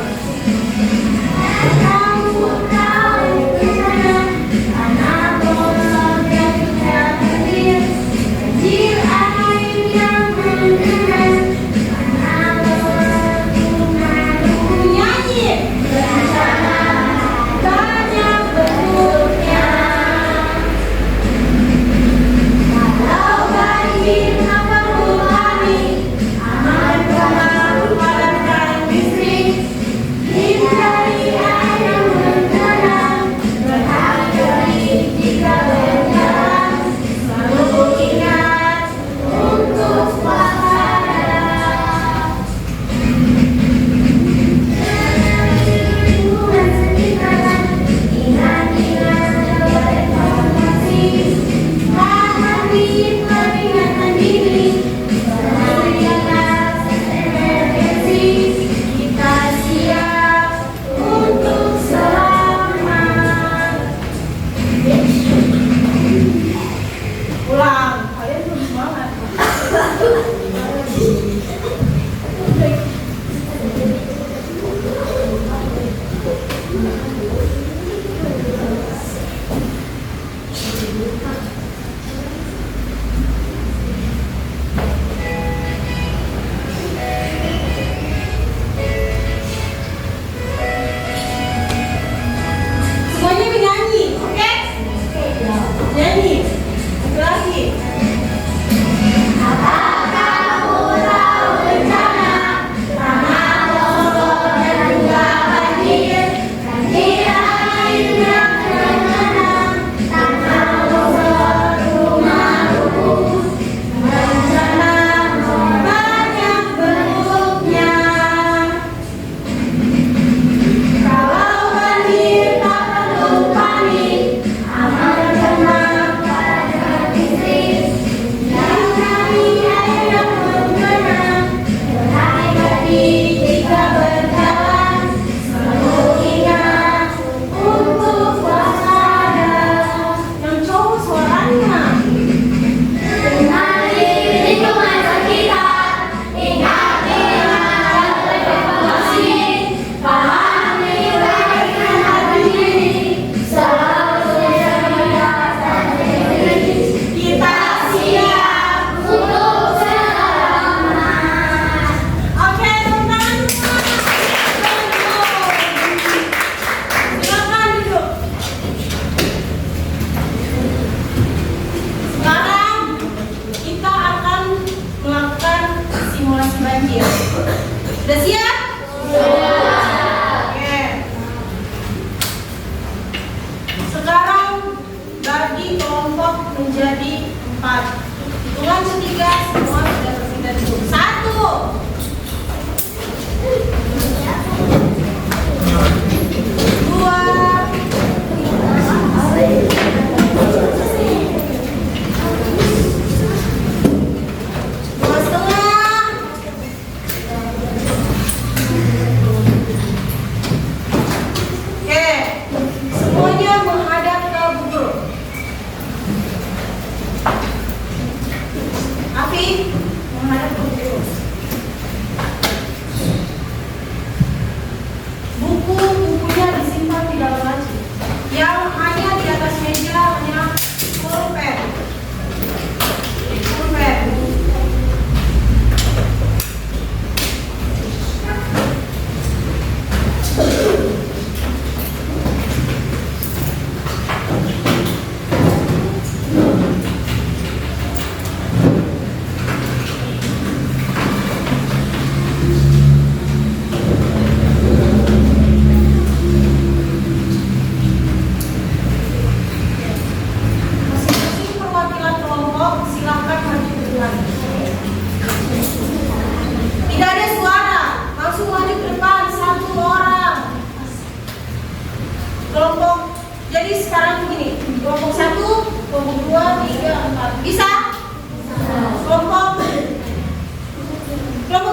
Aman, aman, aman, aman, aman, aman, banjir. Sudah siap? Oke. Sekarang bagi kelompok menjadi 4. Hitungan ketiga semua sudah berpindah dulu. 1.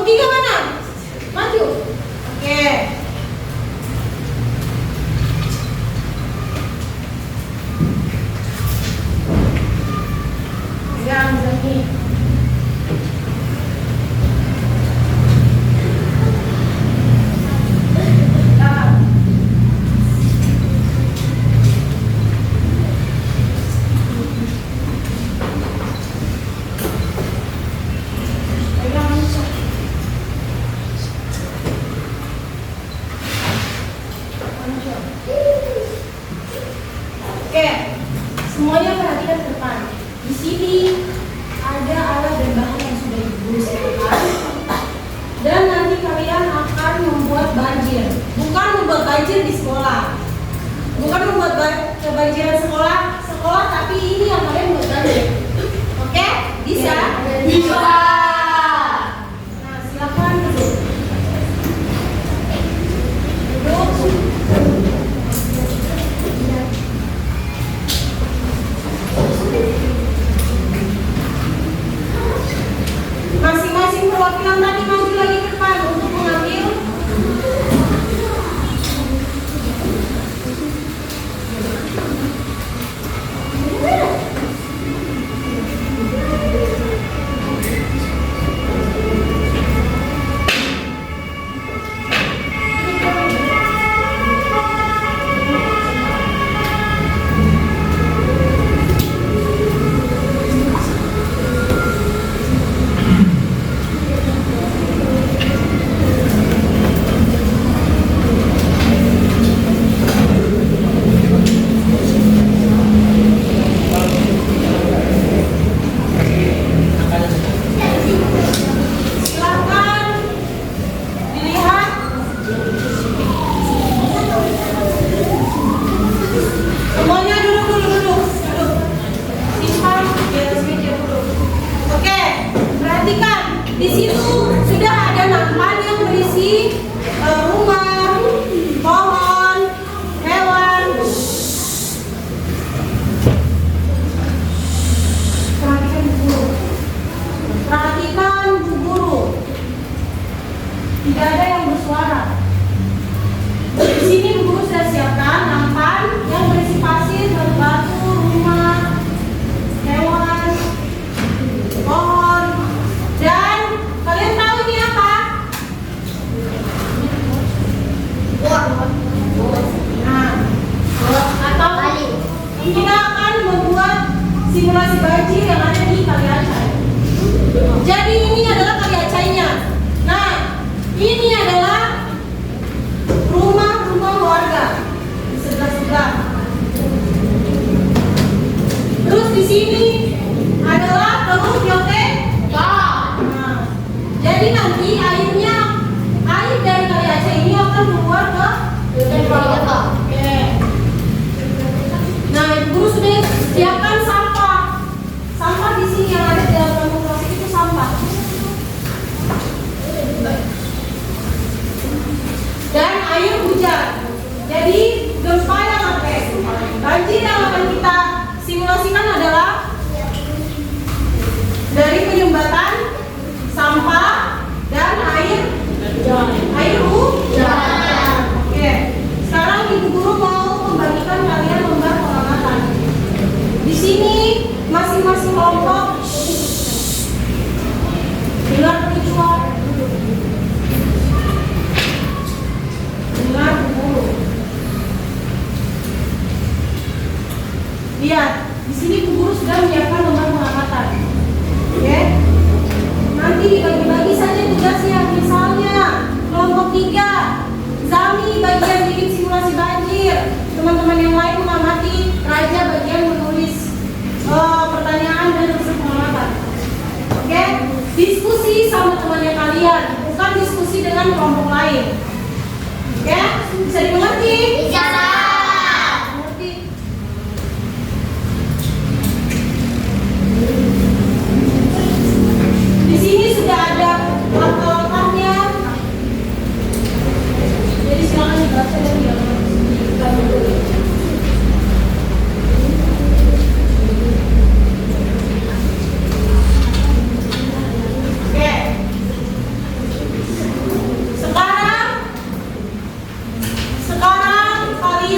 3 mana? Maju. Oke. Pegang Zaki. Oke, semuanya perhatikan ke depan. Di sini ada alat dan bahan yang sudah ibu siapkan. Dan nanti kalian akan membuat banjir. Bukan membuat banjir di sekolah. Bukan membuat kebanjiran sekolah, tapi ini yang kalian buat banjir. Oke? Bisa? Bisa. Nah, silakan duduk. Masing-masing perwakilan tadi maju lagi ke depan untuk mengambil di situ sudah ada nampan yang berisi rumah, pohon, hewan. Perhatikan Bu Guru. Perhatikan Bu Guru. Tidak ada yang bersuara. Di sini Bu Guru sudah siapkan nampan yang berisi pasir, batu, rumah, hewan, pohon. Dan kalian tahu Jadi nanti air dari Kali Aceh ini akan keluar ke Oke. Nah, Ibu Guru sudah siapkan sampah. Sampah di sini yang ada di dalam kantong plastik itu sampah. Dan air hujan. Jadi gempa yang banjir yang akan kita simulasikan adalah dari penyumbatan sampah dan air hujan. Oke. Sekarang Ibu Guru mau membagikan kalian lembar pengamatan. Di sini masing-masing kelompok dengar kecuali dengar guru. Lihat, di sini Bu Guru sudah menyiapkan lembar pengamatan. Oke. Nanti dibagi-bagi saja tugasnya. Misalnya kelompok 3 Zami bagian bikin simulasi banjir, teman-teman yang lain mengamati, Raja bagian menulis pertanyaan dan hasil pengamatan. Oke, diskusi sama temannya kalian, bukan diskusi dengan kelompok lain. Oke, bisa dimengerti? Bisa. Mengerti? Di sini sudah ada langkah-langkahnya. Jadi silakan dibaca dan dialogkan dulu. Oke. Sekarang kalian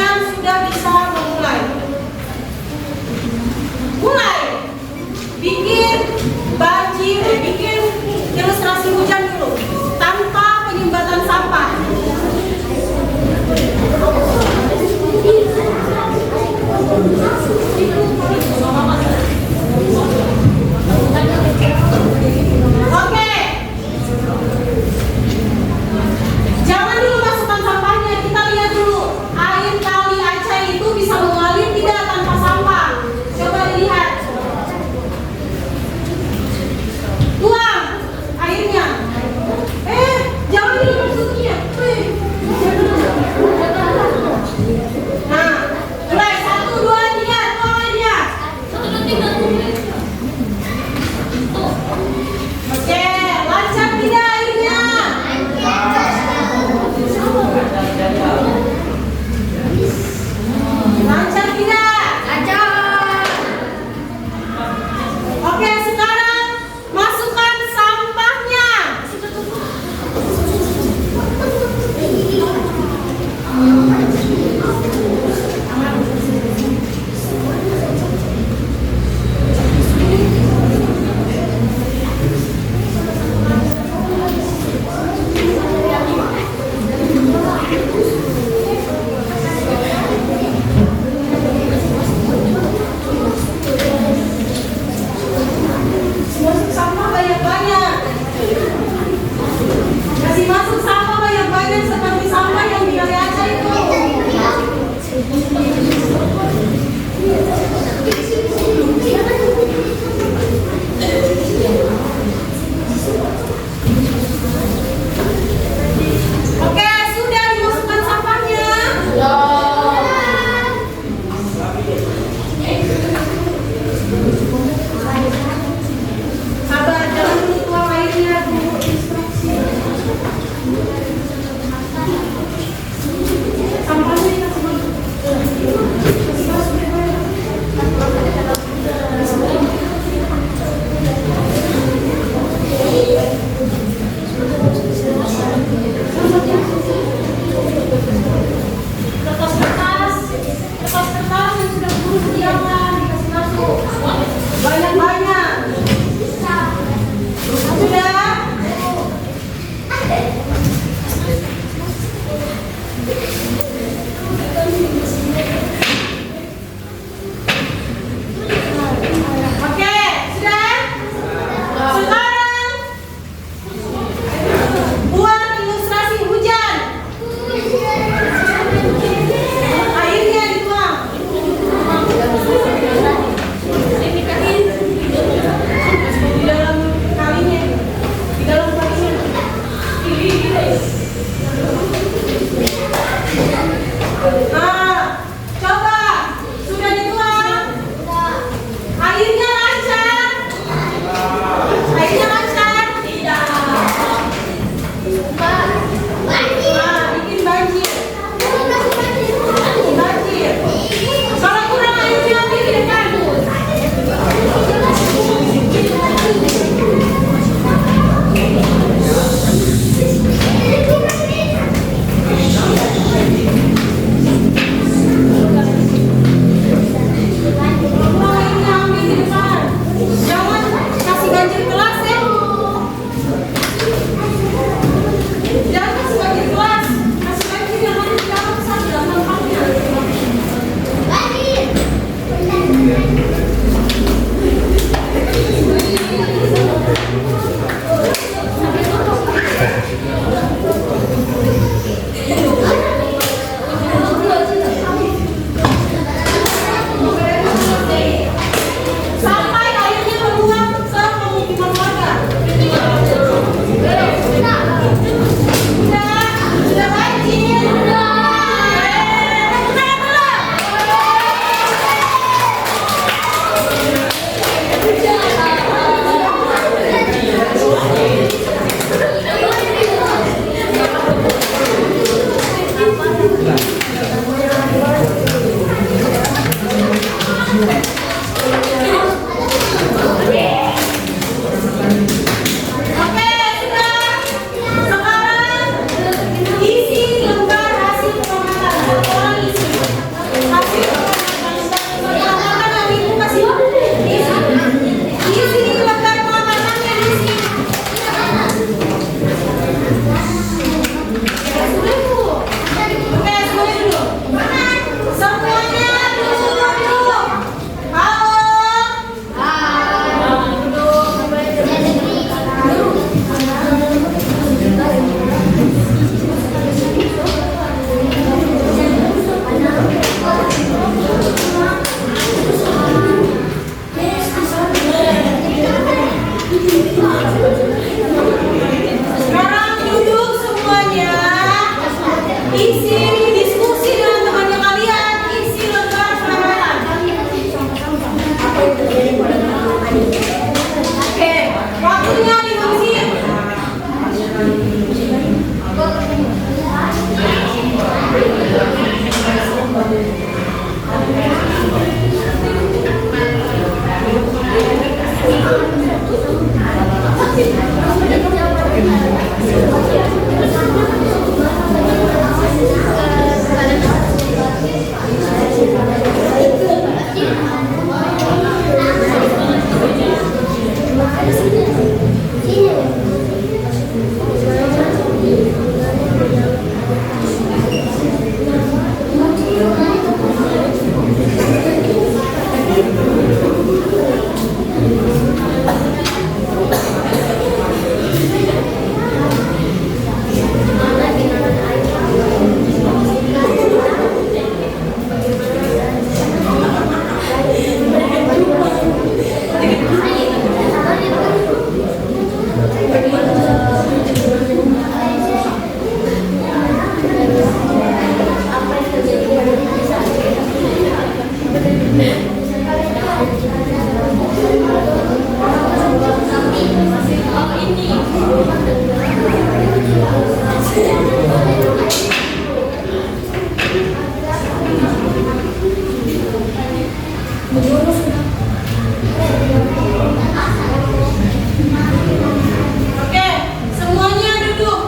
Oke, semuanya duduk.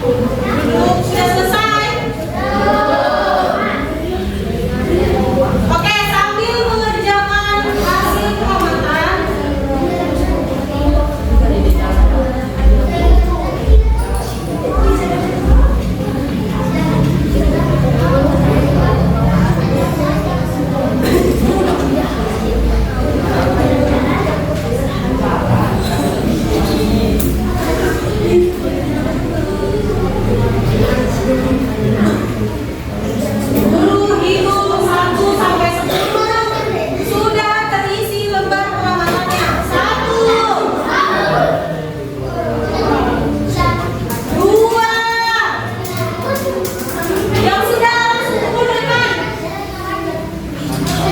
Duduk, sudah selesai? Oke, sambil mengerjakan hasil pengamatan, guru hitung 1 sampai 10. Sudah terisi lembar pengamatannya. 1, 2. Yang sudah langsung pukul depan.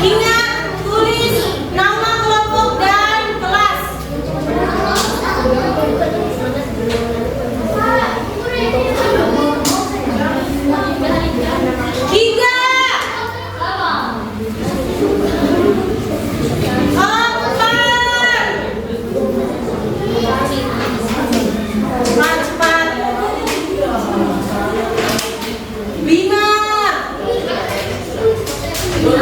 Ingat, tulis nama kelompok dan kelas. 3, 4. Cepat. 5. 1.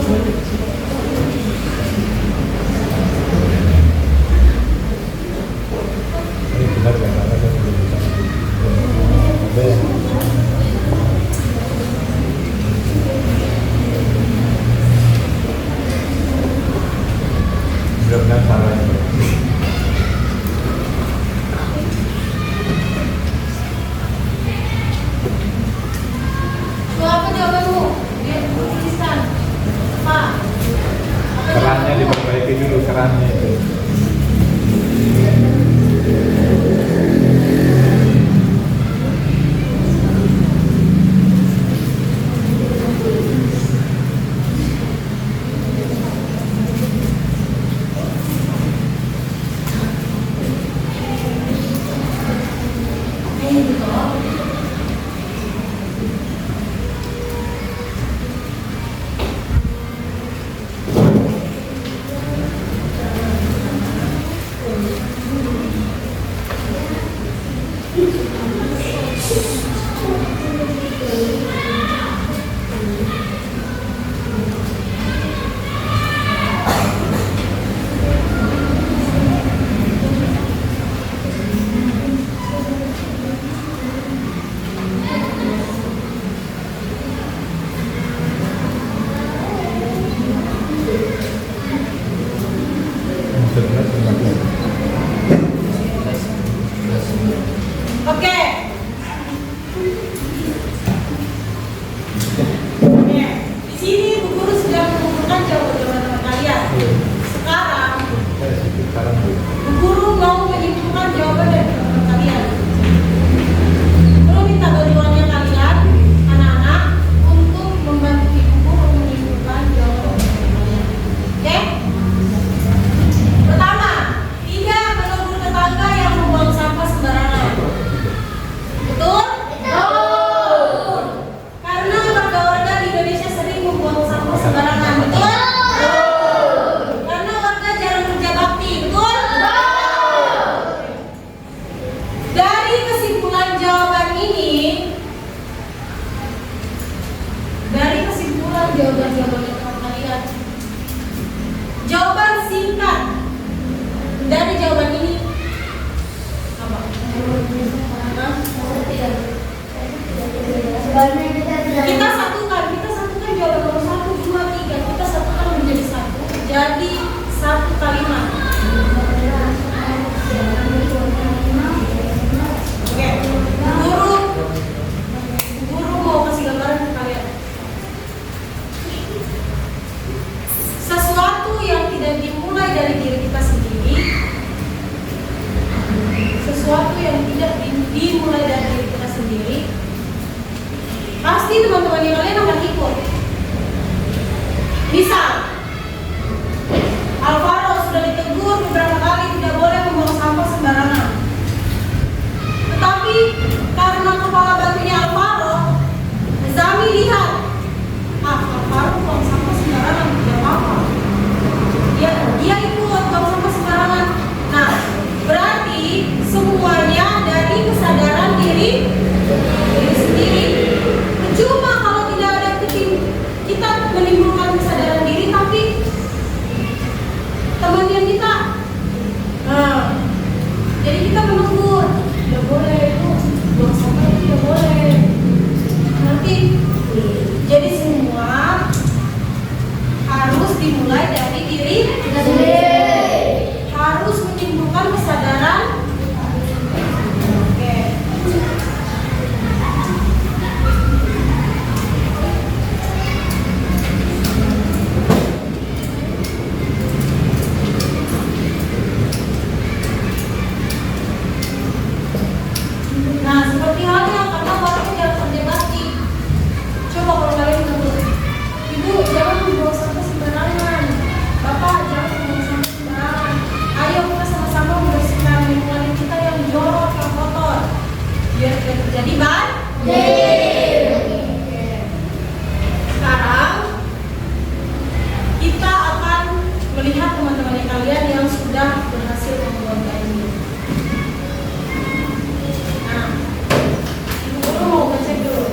Ini benar ya, karena saya belum bisa. Benar-benar salah itu. Lu apa jawabanmu? Dia tulisan. Apa? Kerannya diperbaiki dulu, kerannya itu. Benar, benar. Oke. Oke. Di sini Bu Guru sudah mengumpulkan jawaban teman kalian. Sekarang Sekarang Bu. Bu Guru mau menyimpulkan jawaban dari teman kalian. Guru minta bantuannya kalian, anak-anak, untuk membantu Ibu Guru menyimpulkan jawaban dari kalian. Oke? Pertama, tidak menegur tetangga yang membuang sampah sembarangan. Betul? Betul. Karena warga-warga di Indonesia sering membuang sampah sembarangan. Betul? Betul. Karena warga jarang kerja bakti. Betul? Betul. Dari kesimpulan jawaban ini, dari kesimpulan jawaban-jawaban kalian, jawaban singkat dari jawaban ini apa? Kita satukan jawaban nomor 1, 2, 3. Kita satukan menjadi satu, jadi satu kalimat. Oke, guru mau kasih gambaran ke kalian. Sesuatu yang tidak dimulai dari diri kita sendiri, sesuatu yang tidak dimulai dari diri kita sendiri, pasti teman-teman kalian akan ikut. Misal, Alvaro sudah ditegur beberapa kali tidak boleh membuang sampah sembarangan. Tetapi karena kepala batunya Alvaro, Zami lihat, Alvaro buang sampah sembarangan tidak apa-apa. Dia ikut buang sampah sembarangan. Nah, berarti semuanya dari kesadaran diri sendiri. Cuma kalau tidak ada kita menimbulkan kesadaran diri, tapi temannya kita, nah, jadi kita menegur, tidak boleh itu buang sampah itu tidak boleh. Nanti jadi semua harus dimulai dari diri kita sendiri. Harus menimbulkan kesadaran. Oke. Nah, seperti halnya karena warga jarang kerja bakti. Coba kalau kalian menegur, Ibu jangan membuang sampah sembarangan, Bapak jangan membuang sampah sembarangan. Ayo kita sama-sama membersihkan lingkungan kita yang jorok, yang kotor, biar tidak terjadi banjir. Sekarang kita akan melihat teman-teman kalian yang sudah berhasil membuat ini. Nah, Ibu Guru mau ngecek dulu.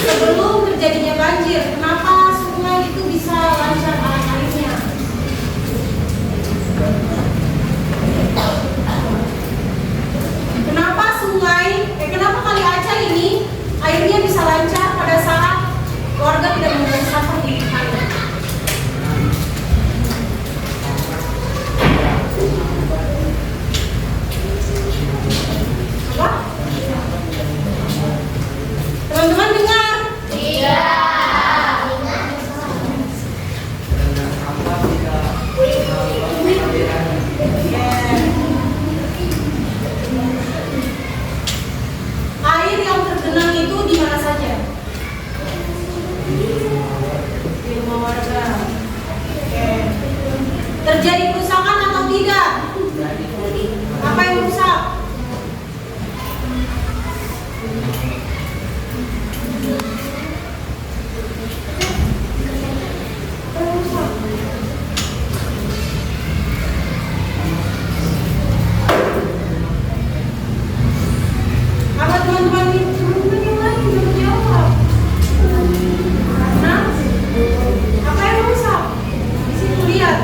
sebelum terjadinya banjir, kenapa sungai itu bisa lancar airnya? Kenapa Kali Aceh ini airnya bisa lancar pada saat warga tidak membuang sampah di kali? Apa? Teman-teman dengar? Air yang tergenang itu di mana saja? Di rumah warga. Oke. Terjadi kerusakan atau tidak? Apa yang rusak? Apa teman-teman yang lain belum jawab? Nah, apa yang rusak? Di situ lihat.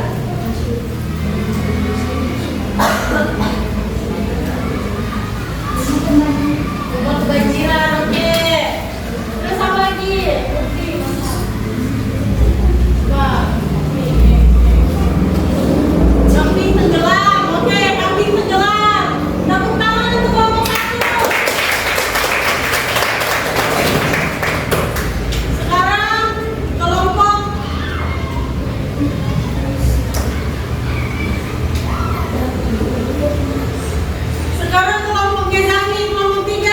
Rumah kebanjiran, oke. Terus apa lagi? Wah, kambing tenggelam, oke, kambing tenggelam. Tepuk tangan untuk kelompok satu. Sekarang kelompok Gezani, kelompok 3.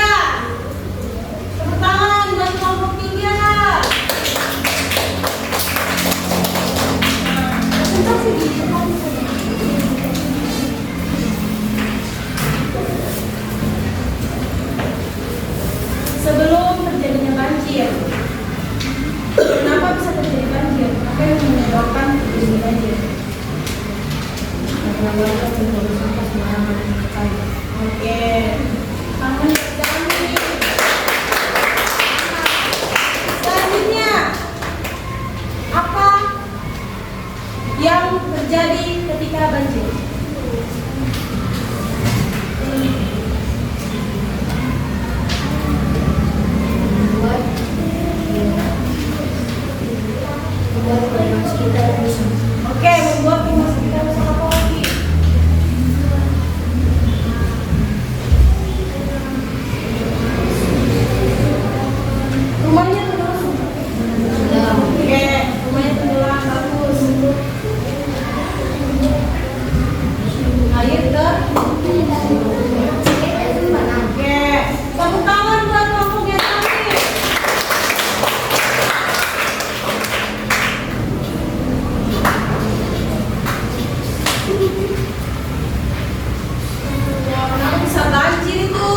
Tepuk tangan buat kelompok 3. Presentasi di depan saja. Sebelum terjadinya banjir, kenapa bisa terjadi banjir? Apa yang menyebabkan terjadinya banjir? Karena warga membuang sampah sembarangan ke kali. Oke. Tangan Gezani. Selanjutnya, apa yang terjadi ketika banjir? Oke, membuat rumah sekitar rusak apa lagi? Rumahnya tenggelam. Oke, rumahnya tenggelam, bagus. Air ke? Oke, tepuk tangan buat kelompoknya tadi. Kenapa bisa banjir itu?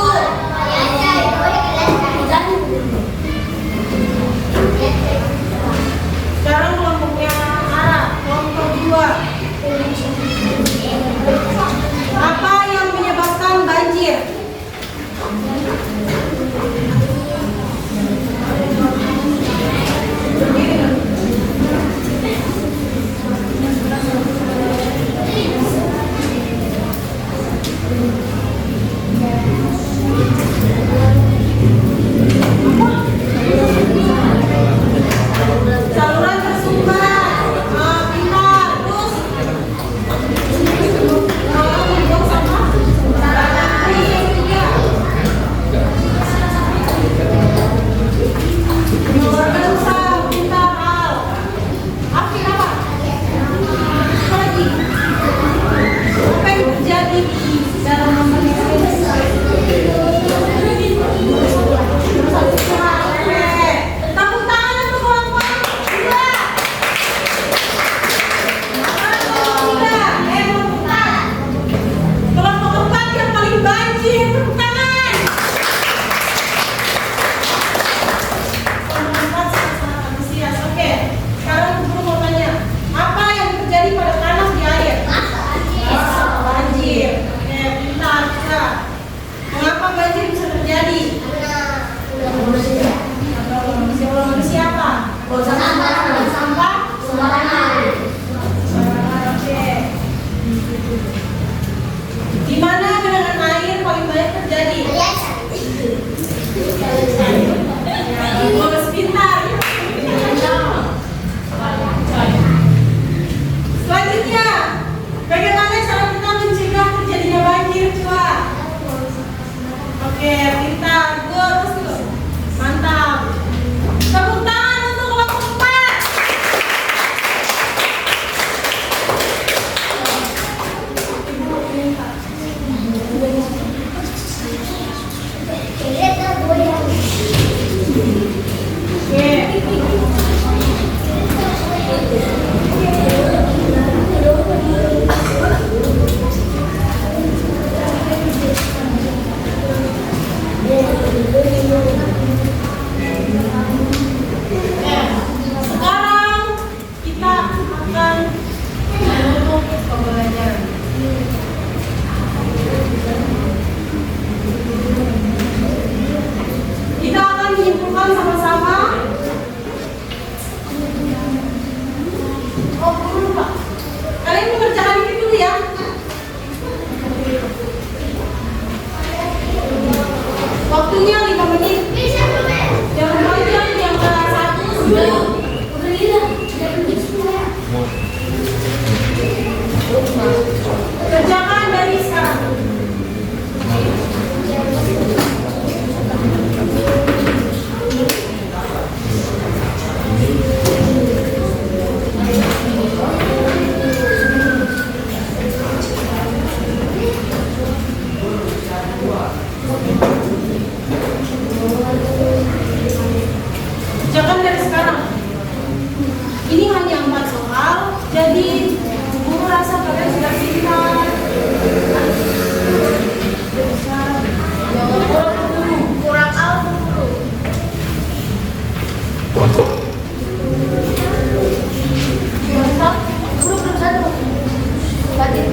Kerjakan dari sekarang. Kerjakan dari sekarang. Ini hanya 4 soal, jadi guru rasa kalian sudah pintar. Kurang apa guru? Mantap, guru belum satu. Batin.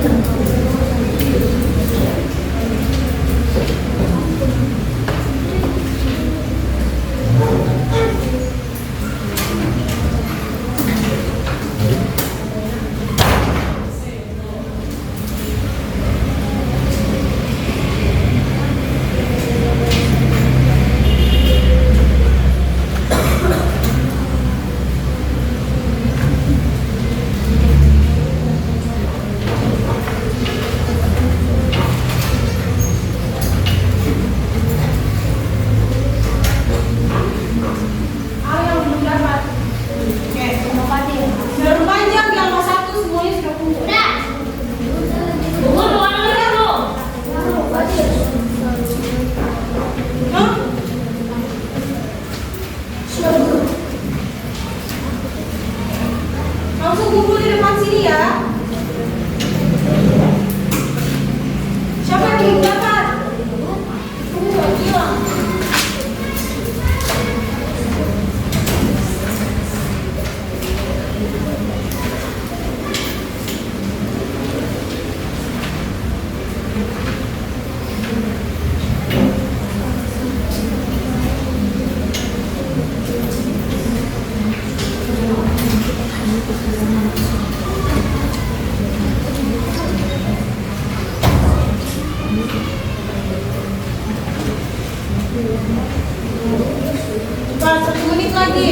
A yang belum dapat. Oke, sama Fatin. Sudah panjang di angka 1 semuanya sudah kumpul. Udah. Bubur doang lagi dulu. Hah? Sudah guru. Langsung kumpul di depan sini ya. Siapa yang belum dapat? Hilang. Cepat, 1 menit lagi.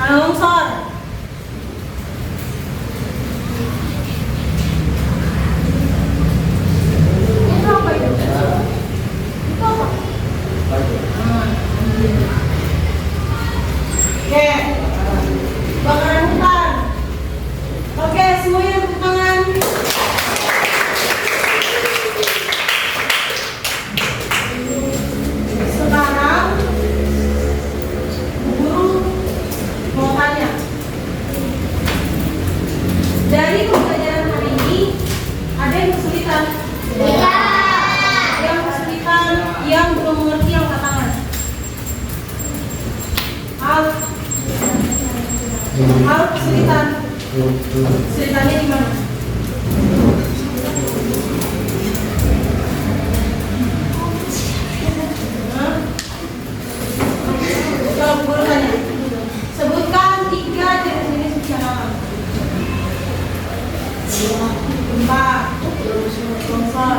Tanah longsor. Itu apa itu? Itu apa? Oke, kebakaran hutan. Oke, semuanya tepuk tangan. Sekarang Bu Guru mau tanya. Dari pembelajaran hari ini, ada yang kesulitan? Iya. Yang kesulitan, yang belum mengerti yang angkat tangan. Hal kesulitan. Kesulitannya di mana? Coba Guru tanya. Sebutkan 3 jenis bencana alam. Gempa, longsor.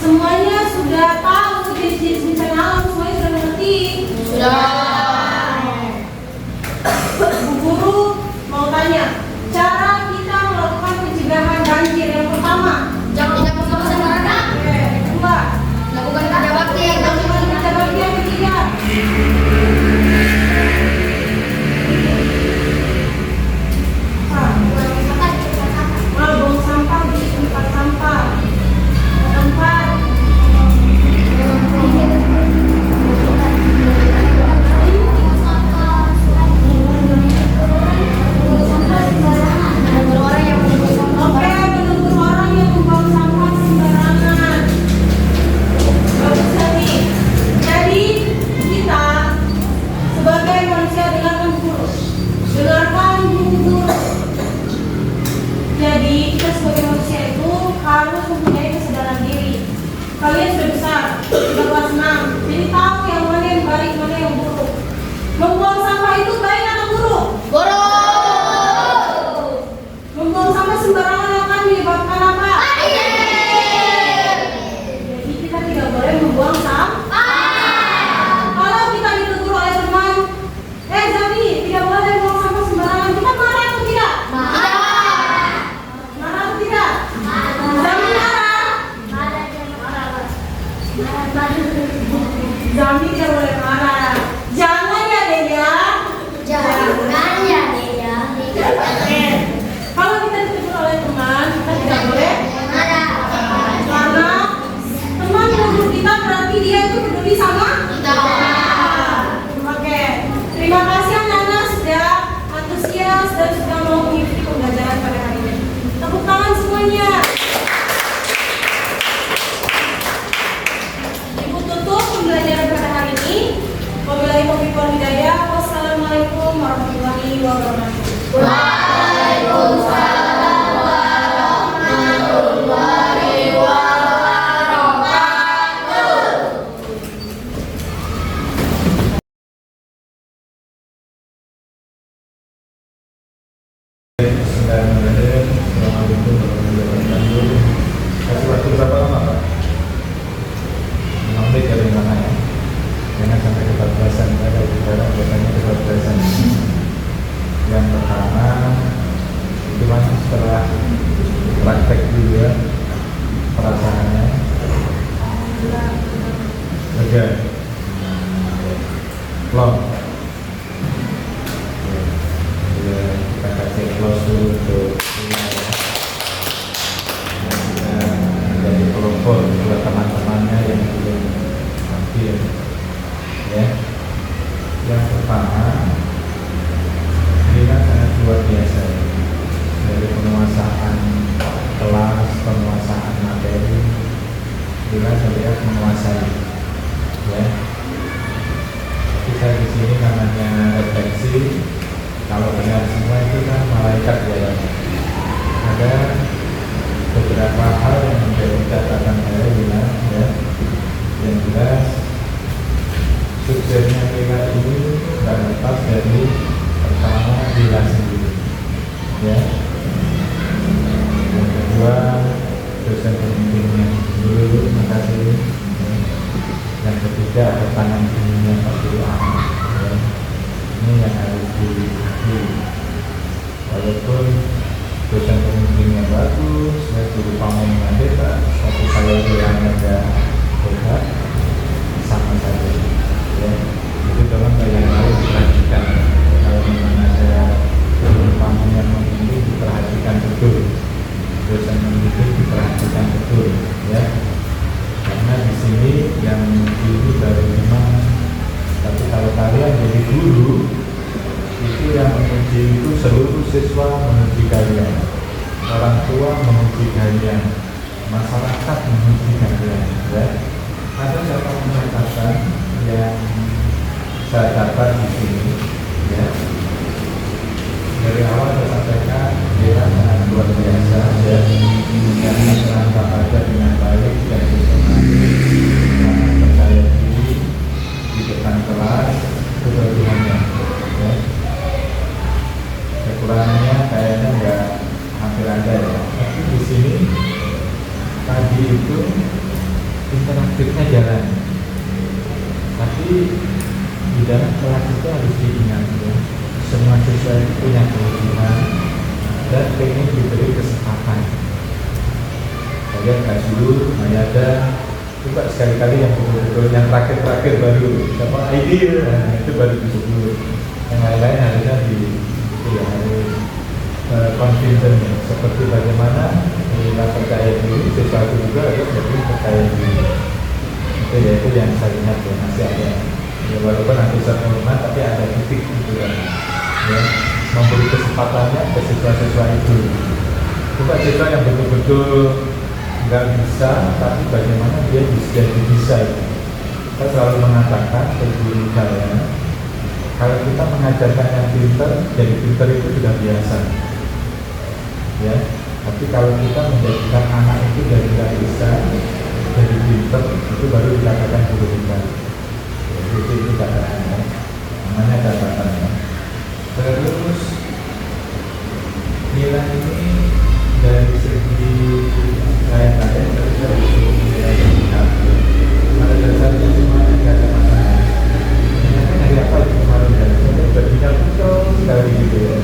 Semuanya sudah tahu jenis-jenis bencana alam, semuanya sudah mengerti. Bu Guru mau tanya, cara kita melakukan pencegahan banjir yang pertama. Jangan membuang sembarangan. Oke, yang kedua. Lakukan kerja bakti. Lakukan kerja bakti yang ketiga. Buang sampah di tempat sampah. Keempat. Oke, menegur orang yang membuang sampah sembarangan. Bagus nih. Jadi kita sebagai manusia dengarkan guru. Dengarkan guru. Jadi kita sebagai manusia itu harus mempunyai kesadaran diri. Kalian sudah besar, sudah kelas 6. Jadi tahu yang mana yang baik, mana yang buruk. Membuang sampah itu baik atau buruk? Membuang sampah sembarangan akan menyebabkan apa? Jadi kita tidak boleh membuang sampah. Kalau kita ditegur oleh teman, Zami, tidak boleh membuang sampah sembarangan. Kita marah atau tidak? Marah atau tidak? Zami marah. Zami tidak boleh marah. Jangan ya Dea. Kalau kita ditegur oleh teman, kita tidak boleh marah. Karena teman menegur kita berarti dia itu peduli sama kita. Oke, terima kasih anak-anak sudah antusias dan sudah mau mengikuti pembelajaran pada hari ini. Tepuk tangan semuanya. Ibu tutup pembelajaran pada hari ini. Wabillahi taufiq wal hidayah. Wassalamualaikum warahmatullahi wabarakatuh. Assalamualaikum warahmatullahi wabarakatuh. Kasih waktu berapa lama Pak? 5 menit dari mana ya? Jangan sampai kebablasan. Ada bicara biasanya kebablasan. Yang pertama itu masih setelah praktek dulu ya, perasaannya lega, plong. Ya, kita kasih close dulu untuk ini ya. Dan kita menjadi pelopor buat teman-temannya yang belum hampir ya. Yang pertama, ini kan sangat luar biasa ya. Dari penguasaan kelas, penguasaan materi, kita saya lihat menguasai ya. Tapi saya di sini namanya refleksi. Kalau benar semua itu kan malaikat ya. Ada beberapa hal yang menjadi catatan saya bilang ya. Yang jelas suksesnya kita ini tidak lepas dari pertama diri sendiri ya. Yang kedua dosen pembimbingnya dulu, terima kasih ya. Yang ketiga ada tangan dinginnya Pak Guru Ahmad ya. Ini yang harus diakui. Walaupun dosen pembimbingnya bagus, ya, guru pamongnya hebat, tapi kalau bilangnya nggak hebat, sama saja ya. Itu tolong yang lain diperhatikan. Kalau memang ada guru pamong yang membimbing, diperhatikan betul, dosen pembimbing diperhatikan betul ya. Karena di sini yang guru baru 5, tapi kalau kalian jadi guru, itu yang menguji itu seluruh siswa menguji kalian, orang tua menguji kalian, masyarakat menguji kalian ya. Ada satu mengatakan yang saya dapat di sini ya, dari awal saya sampaikan dia sangat luar biasa ya, karena serangkap pada dengan baik dan sistematis, sangat percaya diri di depan kelas, keberuntungannya ya. Kekurangannya kayaknya nggak hampir ada ya, tapi di sini tadi itu interaktifnya jalan, tapi di dalam kelas itu harus diingat ya, semua siswa itu punya kebutuhan dan pengen diberi kesempatan. Kalian Kasur, Mayada, coba sekali-kali yang betul-betul yang terakhir baru siapa ID, nah, itu baru disebut. Yang lain-lain harusnya di itu ya, harus confident ya. Seperti bagaimana kita percaya diri, sesuatu juga harus lebih percaya diri. Itu ya, itu yang saya lihat ya, masih ada ya, walaupun nanti saya hormat tapi ada titik gitu kan ya, memberi kesempatannya ke siswa-siswa itu. Bukan siswa yang betul-betul nggak bisa, tapi bagaimana dia bisa itu. Saya selalu mengatakan ke guru saya, kalau kita mengajarkan yang pintar, jadi pintar itu sudah biasa ya. Tapi kalau kita menjadikan anak itu dari nggak bisa jadi pintar, itu baru dikatakan guru pintar. Itu katakannya, namanya katakannya. Terus nilai ini dari segi lain-lain terus dari segi nilai yang pada dasarnya semuanya tidak ada masalah. Ini kan dari apa itu kemarin ya? Saya berbicara betul sekali gitu ya.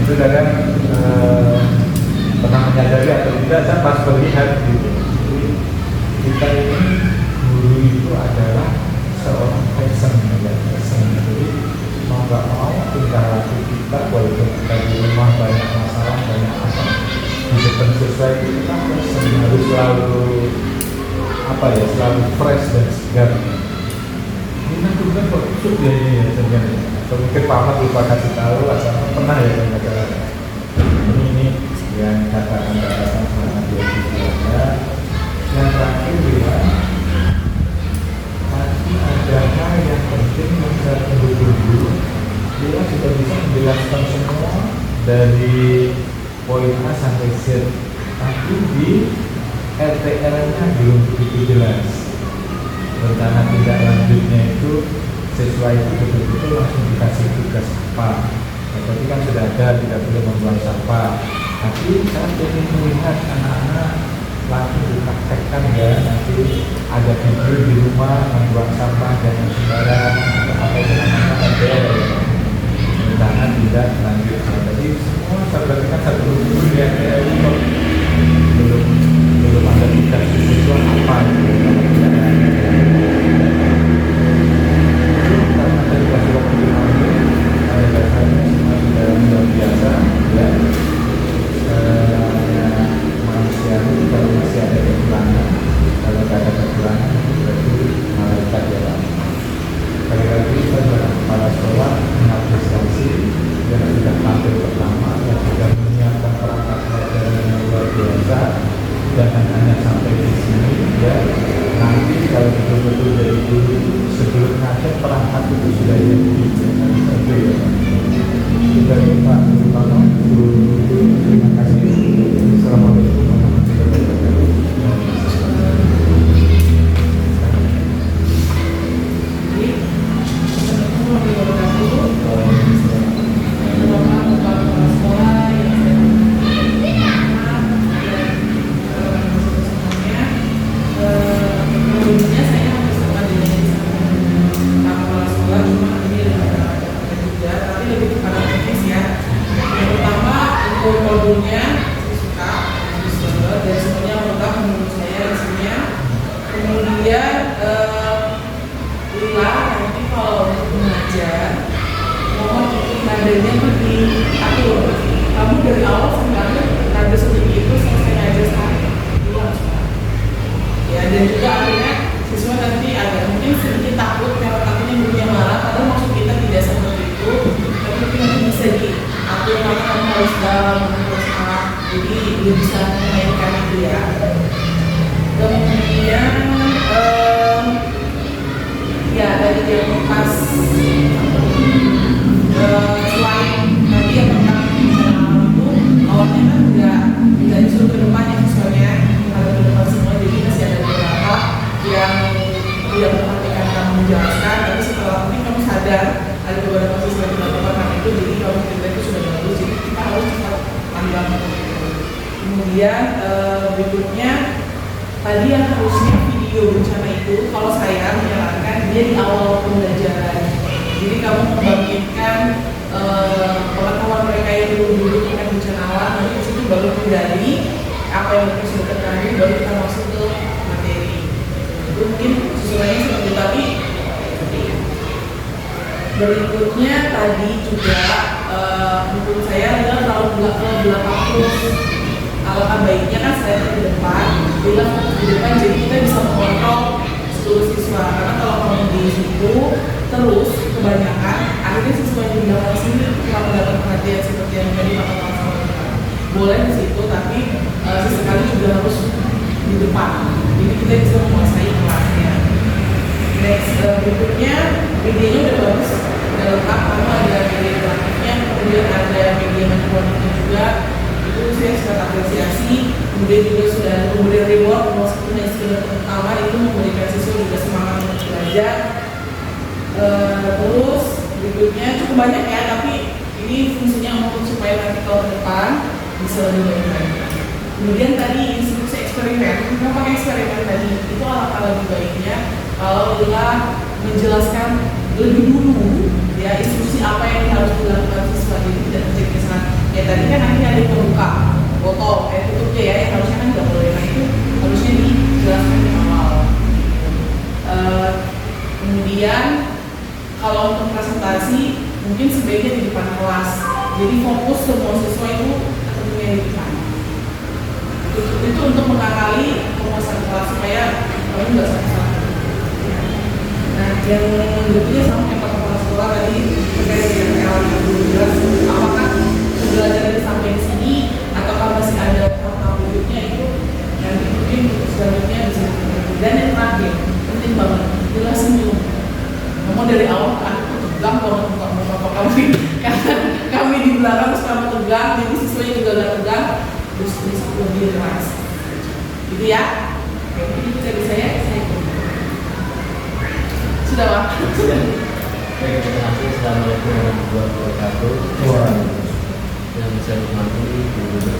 Itu kadang pernah menyadari atau tidak, saya pas melihat gitu. Jadi kita ini guru itu adalah seorang passion ya, passion. Jadi mau nggak mau tingkah laku kita, walaupun kita di rumah banyak masalah, banyak apa, di depan siswa itu kita passion, harus selalu apa ya, selalu fresh dan segar. Ini tuh kan kok kusut ya ini ya sebenarnya. Mungkin Pak Ahmad lupa kasih tahu, asalnya pernah ya negara. Ini yang katakan selama 2 ya. Yang terakhir juga ada hal yang penting yang saya tunggu-tunggu. Dia sudah bisa menjelaskan semua dari poin A sampai Z, tapi di RTL-nya belum begitu jelas. Rencana tindak lanjutnya itu siswa itu betul-betul langsung dikasih tugas apa. Ya, tadi kan sudah ada tidak boleh membuang sampah. Tapi saya ingin melihat anak-anak langsung dipraktekkan ya, nanti ada video di rumah membuang sampah dan sembarang atau apa itu namanya ada rencana tidak lanjut. Jadi semua saya perhatikan satu guru di RTL itu belum ada tugas siswa apa karena dari waktu ada dasarnya semua sudah luar biasa ya. Manusia itu kalau masih ada kekurangan, kalau tidak ada kekurangan berarti malaikat jalan. Kali-kali saya kepala sekolah mengapresiasi yang sudah tampil pertama, yang sudah menyiapkan perangkat pelajaran yang luar biasa. Jangan hanya sampai di sini ya. Nanti kalau betul-betul jadi guru, sebelum ngajar perangkat itu sudah jadi itu ya. Kita minta terima kasih. Assalamualaikum warahmatullahi wabarakatuh. Sebelumnya saya masukkan diri yang bekas selain tadi yang tentang itu awalnya kan nggak disuruh ke depan ya siswanya ada ke depan semua, jadi masih ada beberapa yang tidak memperhatikan kamu menjelaskan, tapi setelah mungkin kamu sadar ada beberapa siswa yang melakukan hal itu, jadi kamu cerita itu sudah bagus, jadi kita harus cepat tanggap. Kemudian berikutnya tadi yang harusnya video bencana itu kalau saya menyarankan dia di awal pembelajaran, jadi kamu membangkitkan pengetahuan mereka yang dulu tentang bencana alam, nanti di situ baru menggali apa yang mereka sudah ketahui, baru kita masuk ke materi. Itu mungkin sesuai seperti itu. Tapi berikutnya tadi juga menurut saya adalah kalau ke belakang terus, alangkah baiknya kan saya di depan, bila di depan jadi kita bisa mengontrol seluruh siswa, karena kalau kamu di situ terus kebanyakan akhirnya siswa yang di belakang sini kurang mendapat perhatian seperti yang tadi Pak Kepala sama boleh di situ, tapi sesekali juga harus di depan, jadi kita bisa menguasai kelasnya. Next berikutnya videonya udah bagus, udah lengkap, karena ada media interaktifnya, kemudian ada media manipulatifnya juga, itu saya sangat apresiasi. Kemudian juga sudah kemudian reward, maksudnya yang sudah pertama itu memberikan siswa juga semangat untuk belajar. Terus berikutnya cukup banyak ya, tapi ini fungsinya untuk supaya nanti kalau ke depan bisa lebih baik lagi. Kemudian tadi instruksi eksperimen, kenapa pakai eksperimen tadi? Itu alangkah lebih baiknya kalau kita menjelaskan lebih dulu ya instruksi apa yang harus dilakukan siswa, jadi tidak terjadi kesalahan. Ya tadi kan nanti ada yang membuka botol, tutupnya ya, yang harusnya kan nggak boleh, nah itu harusnya dijelaskan di awal. Kemudian kalau untuk presentasi mungkin sebaiknya di depan kelas, jadi fokus semua siswa itu tentunya di depan. Itu untuk mengakali penguasaan kelas supaya kamu nggak salah. Nah, yang berikutnya sama yang kepala sekolah tadi terkait dengan jelas apakah pembelajaran sampai di sini ataukah masih ada tahap berikutnya, itu nanti mungkin selanjutnya bisa. Dan yang terakhir penting banget, jelas senyum. Ngomong dari awal kan aku tegang banget bapak kami karena kami di belakang terus kamu tegang, jadi siswanya juga gak tegang, terus bisa lebih relax gitu ya. Oke, ini dari saya sudah Pak. Baik, terima kasih. Assalamualaikum warahmatullahi wabarakatuh. Yang saya hormati guru dan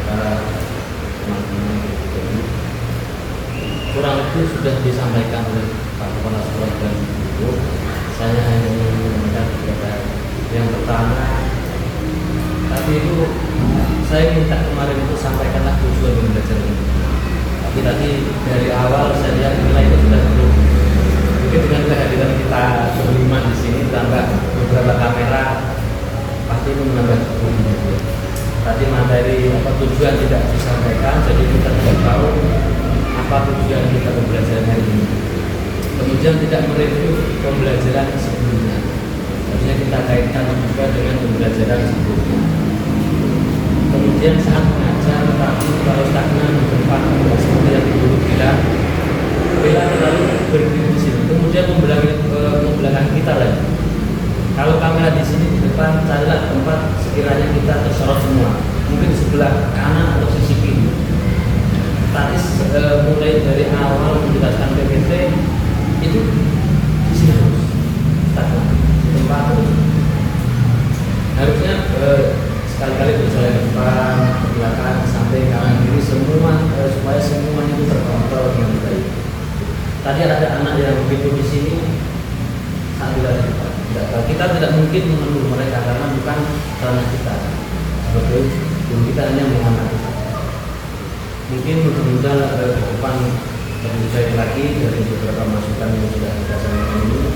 para teman-teman, kurang lebih sudah disampaikan oleh Pak Kepala Sekolah dan Guru. Saya hanya ingin menyampaikan kepada yang pertama, tadi itu saya minta kemarin itu sampaikanlah tujuan belajar ini. Tapi tadi dari awal saya lihat nilai itu sudah belum. Mungkin dengan kehadiran kita berlima di sini tambah beberapa kamera pasti itu menambah kebutuhan. Tadi materi tujuan tidak disampaikan, jadi kita tidak tahu apa tujuan kita pembelajaran hari ini. Kemudian tidak mereview pembelajaran sebelumnya, harusnya kita kaitkan juga dengan pembelajaran sebelumnya. Kemudian saat mengajar tadi kalau stagnan di depan seperti yang dulu bilang, bila terlalu berdiri di sini, kemudian membelakang kita lagi. Kalau kamera di sini di depan, carilah tempat sekiranya kita tersorot semua, mungkin di sebelah kanan atau sisi kiri. Tadi mulai dari awal menjelaskan PPT itu di sini terus, stagnan di tempat terus. Harusnya sekali-kali berjalan ke depan, ke belakang, sampai kanan kiri semua supaya semua itu terkontrol dengan baik. Tadi ada anak yang begitu di sini saat tidak di depan. Kita tidak mungkin menegur mereka karena bukan ranah kita. Sebagai guru kita hanya mengamati. Mungkin mudah-mudahan ke depan lebih baik lagi dari beberapa masukan yang sudah kita sampaikan ini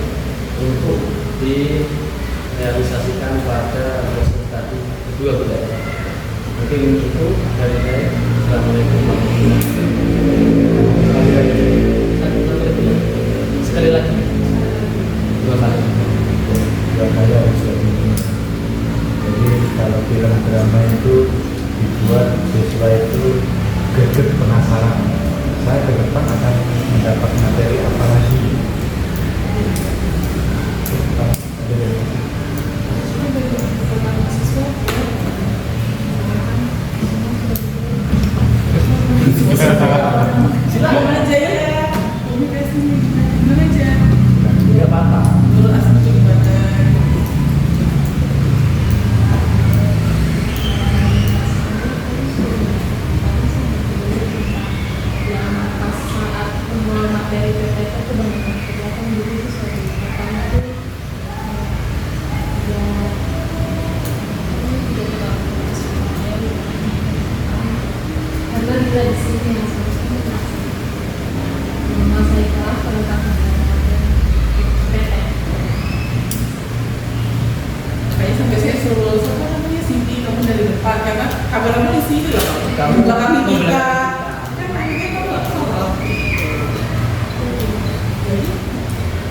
untuk direalisasikan pada presentasi kedua budaya. Mungkin itu dari saya. Assalamualaikum warahmatullahi wabarakatuh. Sekali lagi, dua kali. Jadi kalau film drama itu dibuat siswa itu greget penasaran, saya ke depan akan mendapat materi apa lagi.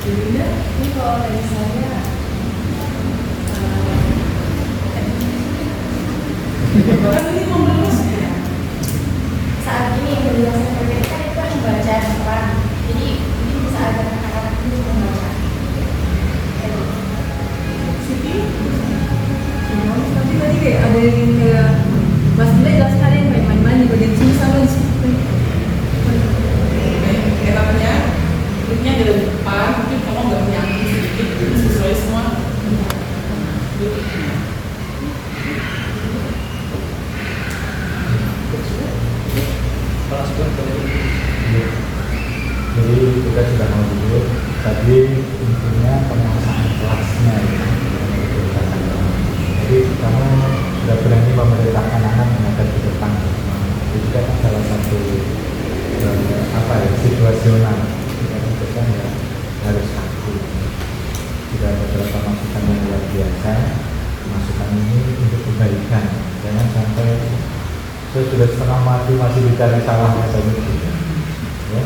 jadinya Ini kalau dari saya bahkan ini memerlukan saat ini yang berjelasan PPT kan itu kan pembacaan peran. Jadi ini bisa ada anak-anak ini membaca. Siti. Tapi tadi kayak ada yang kayak Mas Bila jelaskan ada yang main-main di bagian sini sama di situ. Enaknya kulitnya di depan, mungkin kamu nggak menyangkut sedikit sesuai semua. Jadi kita sudah mau dulu. Tadi intinya penguasaan kelasnya ya. Jadi kamu sudah berani memerintahkan anak menghadap ke depan. Itu juga kan salah satu situasional. Kita kan ya harus aku. Tidak ada beberapa masukan yang luar biasa. Masukan ini untuk kebaikan. Jangan sampai saya sudah setengah mati masih dicari salahnya saja. Ya.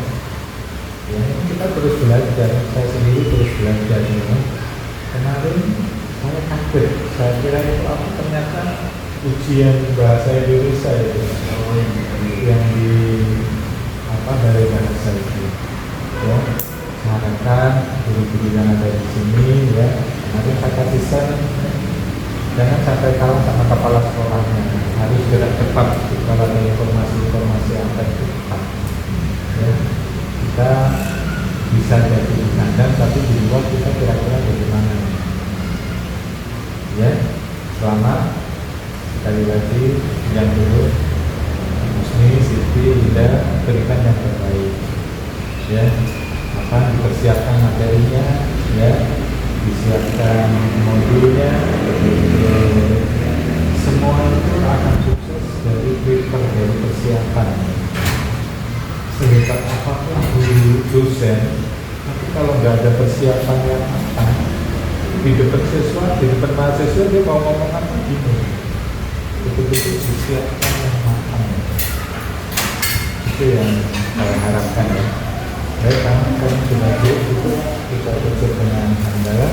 Ya, kita terus belajar. Saya sendiri terus belajar. Ya. Kemarin saya kaget. Saya kira itu apa ternyata ujian bahasa Indonesia itu yang di dari bahasa itu. Ya, saya harapkan guru-guru yang ada di sini ya, nanti kata desain jangan sampai kalah sama kepala sekolahnya. Harus gerak cepat kalau ada informasi-informasi yang akan cepat. Ya, kita bisa jadi di kandang, tapi di luar kita kira-kira bagaimana? Ya, selamat sekali lagi yang dulu Musni, Siti, Linda berikan yang terbaik. Ya, akan dipersiapkan materinya, ya, disiapkan modulnya, semua itu akan sukses dari prepare, dari persiapan. Sehebat apapun guru dosen, tapi kalau nggak ada persiapan yang matang di depan siswa, di depan mahasiswa dia mau ngomong apa gitu, betul-betul disiapkan yang matang. Itu yang saya harapkan ya. Baik, kami sudah itu kita tutup dengan hamdalah.